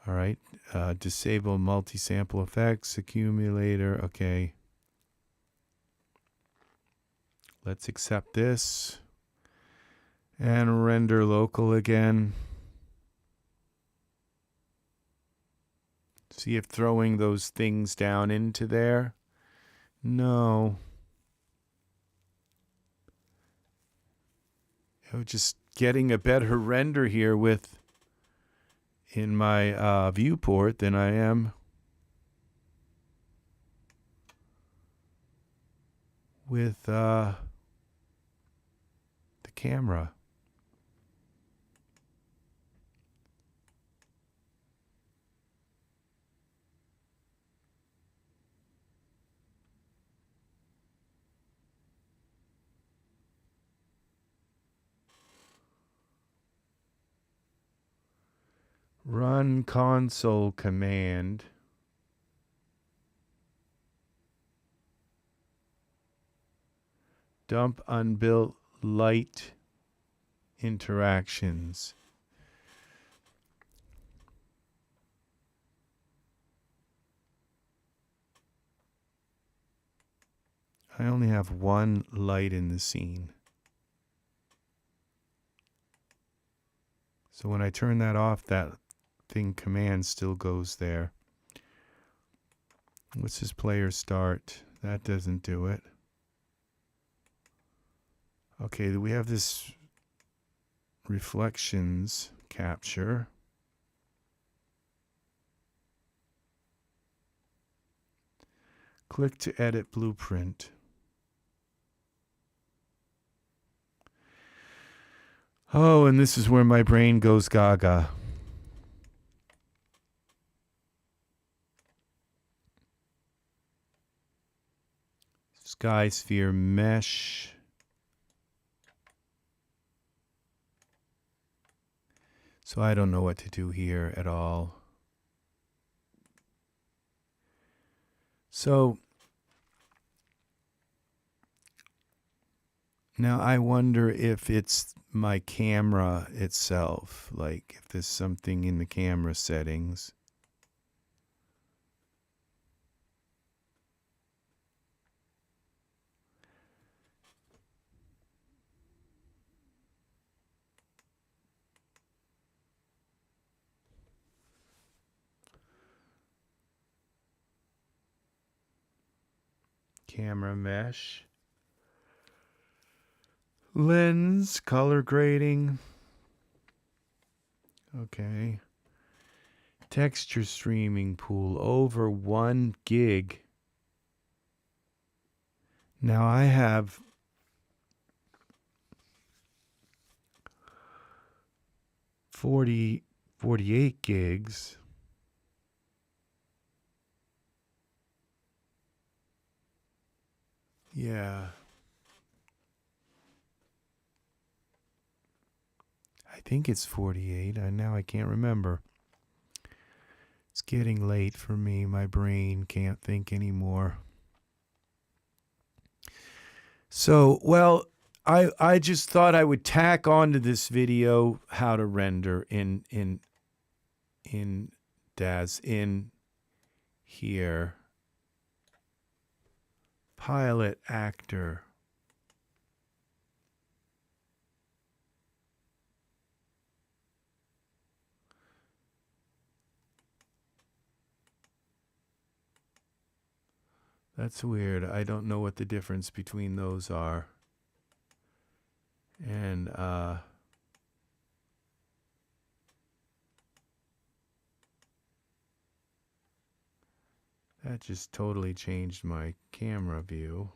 All right. Disable multi-sample effects, accumulator. Okay. Let's accept this. And render local again. See if throwing those things down into there. No. Just getting a better render here with in my viewport than I am with the camera. Run console command. Dump unbuilt light interactions. I only have one light in the scene. So when I turn that off, that thing command still goes there. What's this player start? That doesn't do it. Okay, we have this reflections capture. Click to edit blueprint. Oh, and this is where my brain goes gaga. Sky sphere mesh. So I don't know what to do here at all. So now I wonder if it's my camera itself, like if there's something in the camera settings. Camera mesh. Lens, color grading. Okay. Texture streaming pool over 1 gig. Now I have 48 gigs. Yeah. I think it's 48. Now I can't remember. It's getting late for me. My brain can't think anymore. So, well, I just thought I would tack onto this video how to render in Daz in here. Pilot actor. That's weird. I don't know what the difference between those are. And That just totally changed my camera view.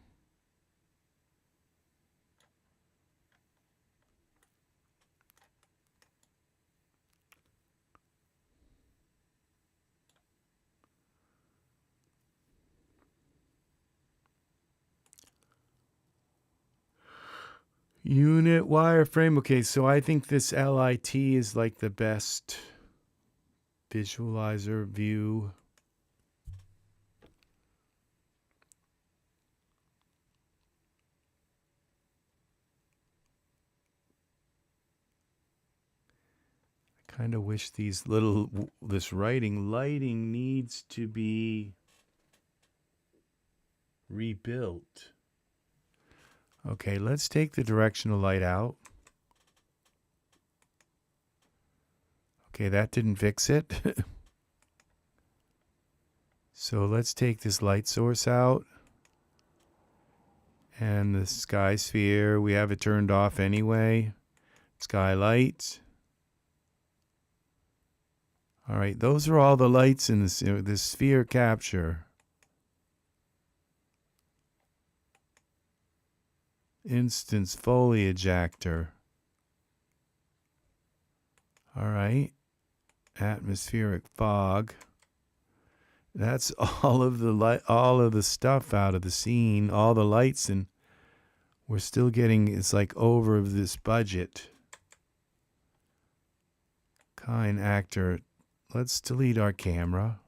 Unit wireframe. Okay, so I think this LIT is like the best visualizer view. I kind of wish this lighting needs to be rebuilt. Okay, let's take the directional light out. Okay, that didn't fix it. So let's take this light source out. And the sky sphere, we have it turned off anyway. Skylight. All right, those are all the lights in the sphere capture. Instance foliage actor. All right. Atmospheric fog. That's all of the stuff out of the scene, all the lights, and we're still getting, it's like over this budget. Kind actor. Let's delete our camera.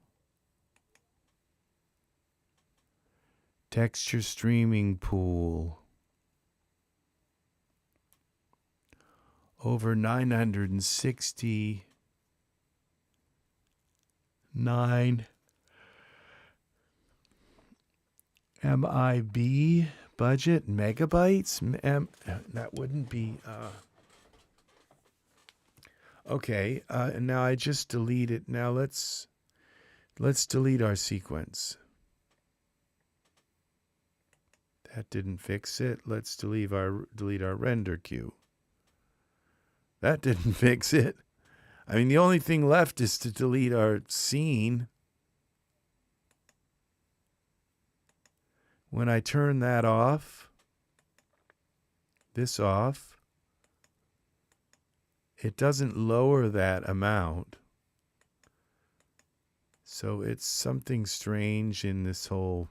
Texture streaming pool. Over 969 MIB budget, megabytes. That wouldn't be. Okay, and now I just delete it. Now let's delete our sequence. That didn't fix it. Let's delete our render queue. That didn't fix it. I mean, the only thing left is to delete our scene. When I turn that off, this off, it doesn't lower that amount. So it's something strange in this whole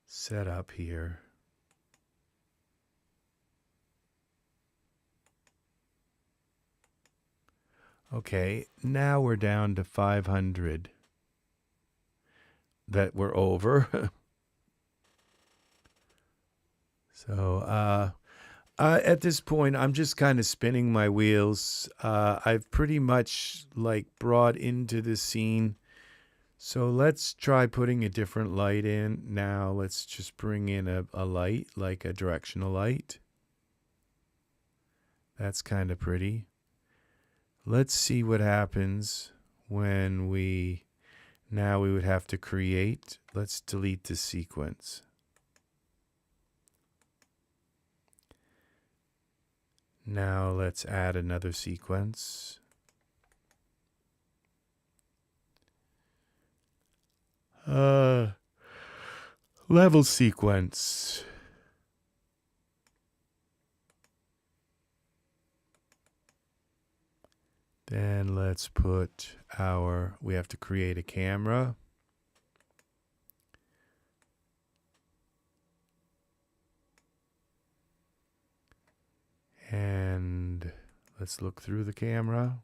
setup here. Okay, now we're down to 500 that we're over. So at this point, I'm just kind of spinning my wheels. I've pretty much like brought into the scene. So let's try putting a different light in. Now let's just bring in a light, like a directional light. That's kind of pretty. Let's see what happens when now we would have to create. Let's delete the sequence. Now let's add another sequence. Level sequence. Then let's put we have to create a camera. And let's look through the camera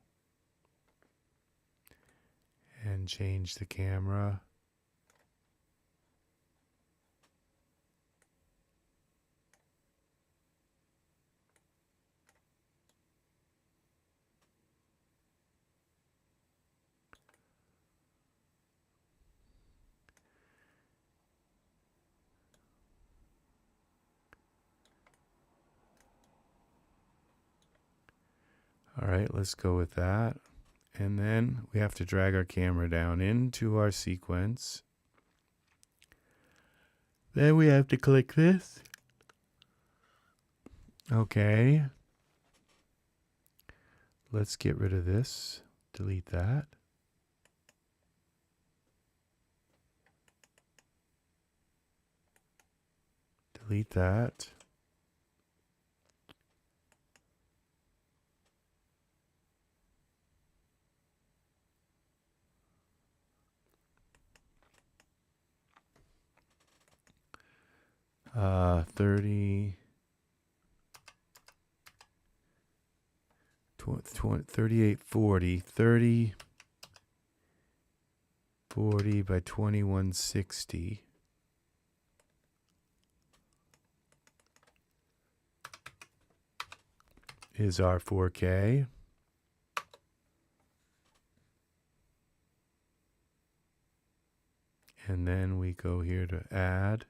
and change the camera. All right, let's go with that. And then we have to drag our camera down into our sequence. Then we have to click this. Okay. Let's get rid of this. Delete that. delete that. Uh, 30, 38, 40, 30, 40 by 2160. Is our 4K. And then we go here to add.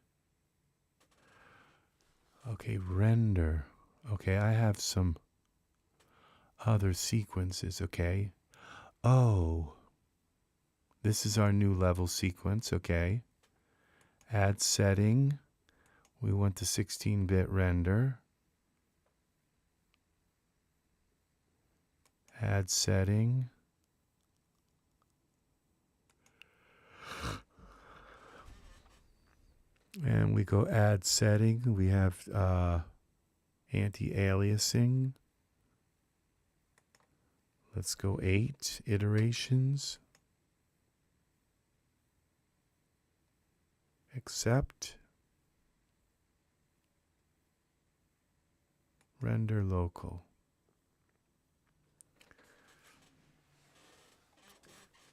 Okay, render. Okay, I have some other sequences, okay. Oh, this is our new level sequence, okay. Add setting. We want the 16-bit render. Add setting. And we go add setting. We have anti-aliasing. Let's go 8 iterations. Accept. Render local.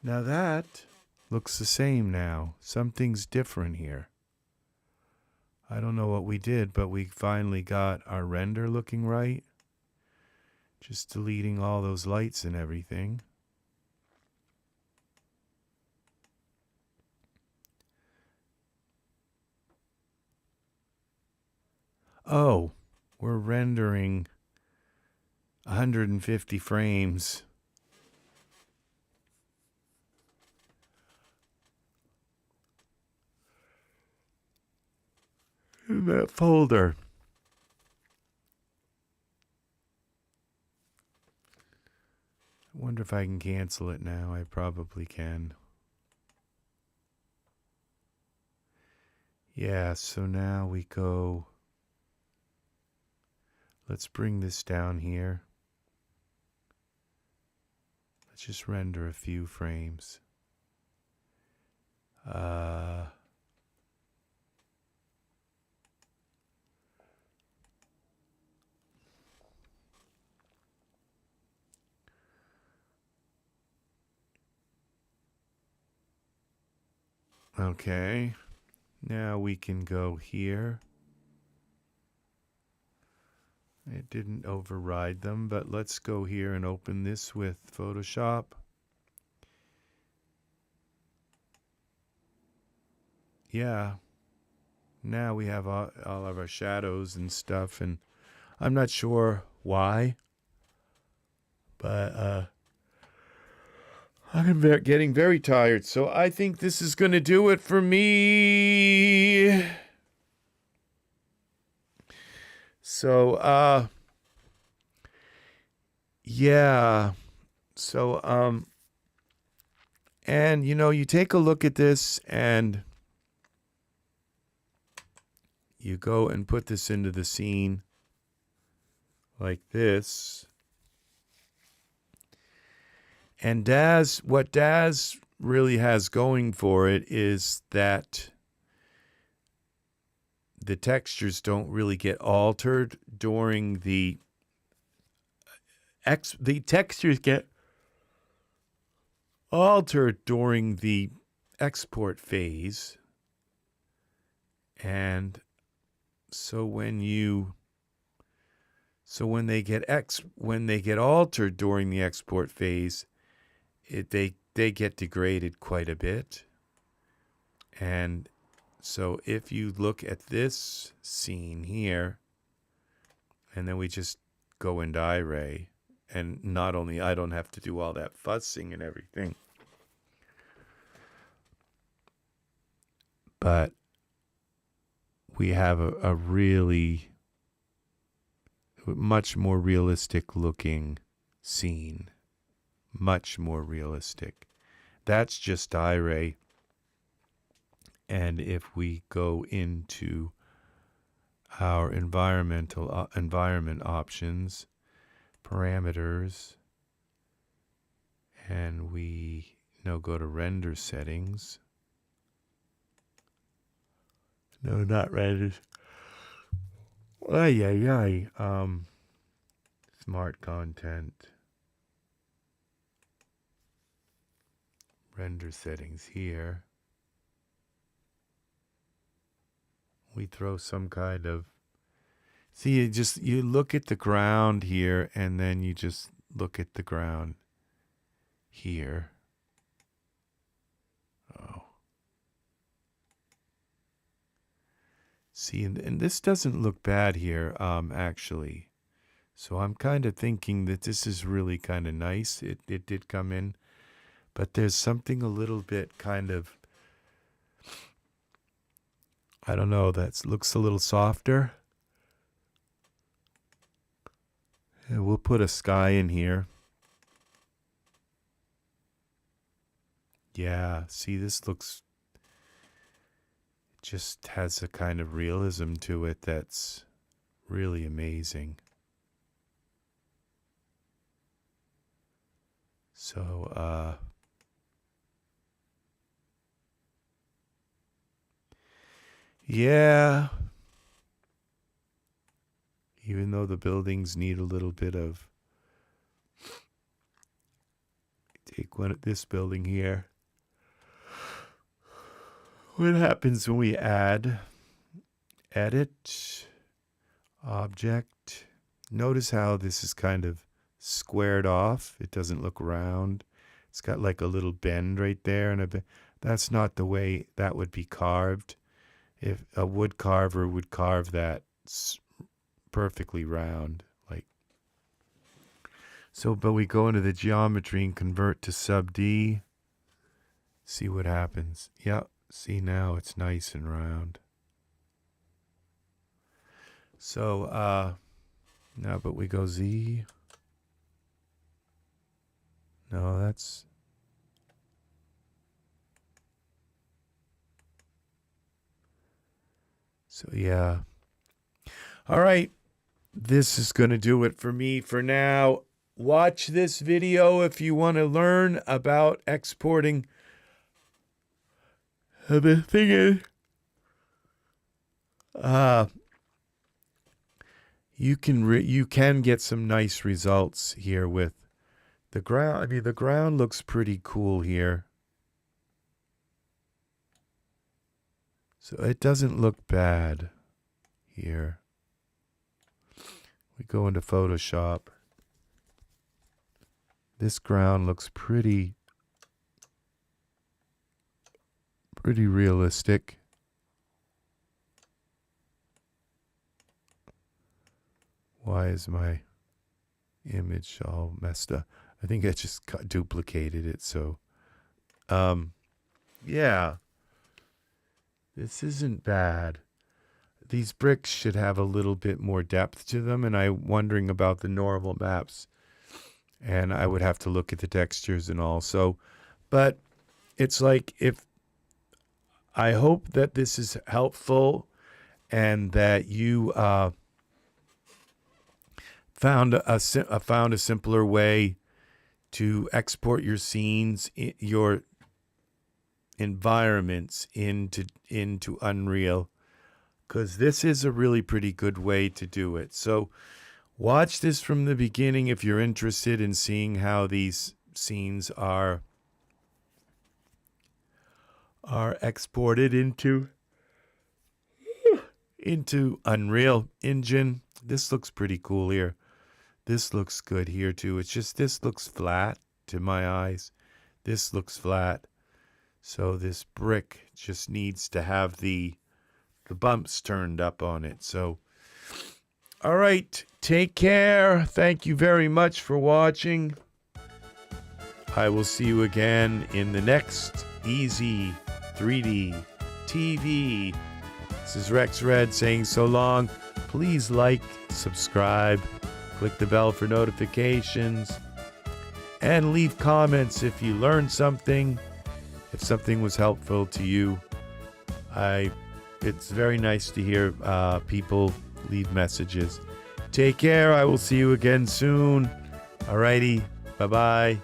Now that looks the same now. Something's different here. I don't know what we did, but we finally got our render looking right. Just deleting all those lights and everything. Oh, we're rendering 150 frames. In that folder. I wonder if I can cancel it now. I probably can. Yeah, so now we go. Let's bring this down here. Let's just render a few frames. Okay, now we can go here. It didn't override them, but let's go here and open this with Photoshop. Yeah, now we have all of our shadows and stuff, and I'm not sure why, but I'm getting very tired, so I think this is going to do it for me. So, yeah. So, and you know, you take a look at this and you go and put this into the scene like this. And what Daz really has going for it is that the textures don't really get altered during the textures get altered during the export phase. And so when they get altered during the export phase, they get degraded quite a bit. And so if you look at this scene here, and then we just go into Iray, and not only I don't have to do all that fussing and everything, but we have a really much more realistic looking scene. Much more realistic. That's just Iray. And if we go into our environment options, parameters, and we now go to render settings. No, not renders. Smart content. Render settings here. We throw some kind of, see, you look at the ground here, and then you just look at the ground here. Oh. See, and this doesn't look bad here, actually. So I'm kind of thinking that this is really kind of nice. It did come in, but there's something a little bit kind of, I don't know, that looks a little softer. And we'll put a sky in here. Yeah, see, this looks, it just has a kind of realism to it that's really amazing. So, yeah, even though the buildings need a little bit of, take one at this building here. What happens when we add, edit, object? Notice how this is kind of squared off. It doesn't look round. It's got like a little bend right there, and that's not the way that would be carved. If a wood carver would carve that perfectly round, like so. But we go into the geometry and convert to sub D. See what happens. Yep. See, now it's nice and round. So now, but we go Z. No, that's, so yeah. All right. This is going to do it for me for now. Watch this video if you want to learn about exporting. The thing is, you can get some nice results here with the ground. I mean, the ground looks pretty cool here. So it doesn't look bad here. We go into Photoshop. This ground looks pretty realistic. Why is my image all messed up? I think I just duplicated it. So, yeah, this isn't bad. These bricks should have a little bit more depth to them, and I'm wondering about the normal maps. And I would have to look at the textures and all. So, but it's like, if I hope that this is helpful and that you found a simpler way to export your scenes, your environments into Unreal, because this is a really pretty good way to do it. So watch this from the beginning if you're interested in seeing how these scenes are exported into Unreal Engine. This looks pretty cool here. This looks good here too. It's just this looks flat to my eyes. This looks flat. So this brick just needs to have the bumps turned up on it. So, all right, take care. Thank you very much for watching. I will see you again in the next EZ3DTV. This is Rex Red saying so long. Please like, subscribe, click the bell for notifications, and leave comments if you learned something, if something was helpful to you. I It's very nice to hear people leave messages. Take care. I will see you again soon. Alrighty. Bye-bye.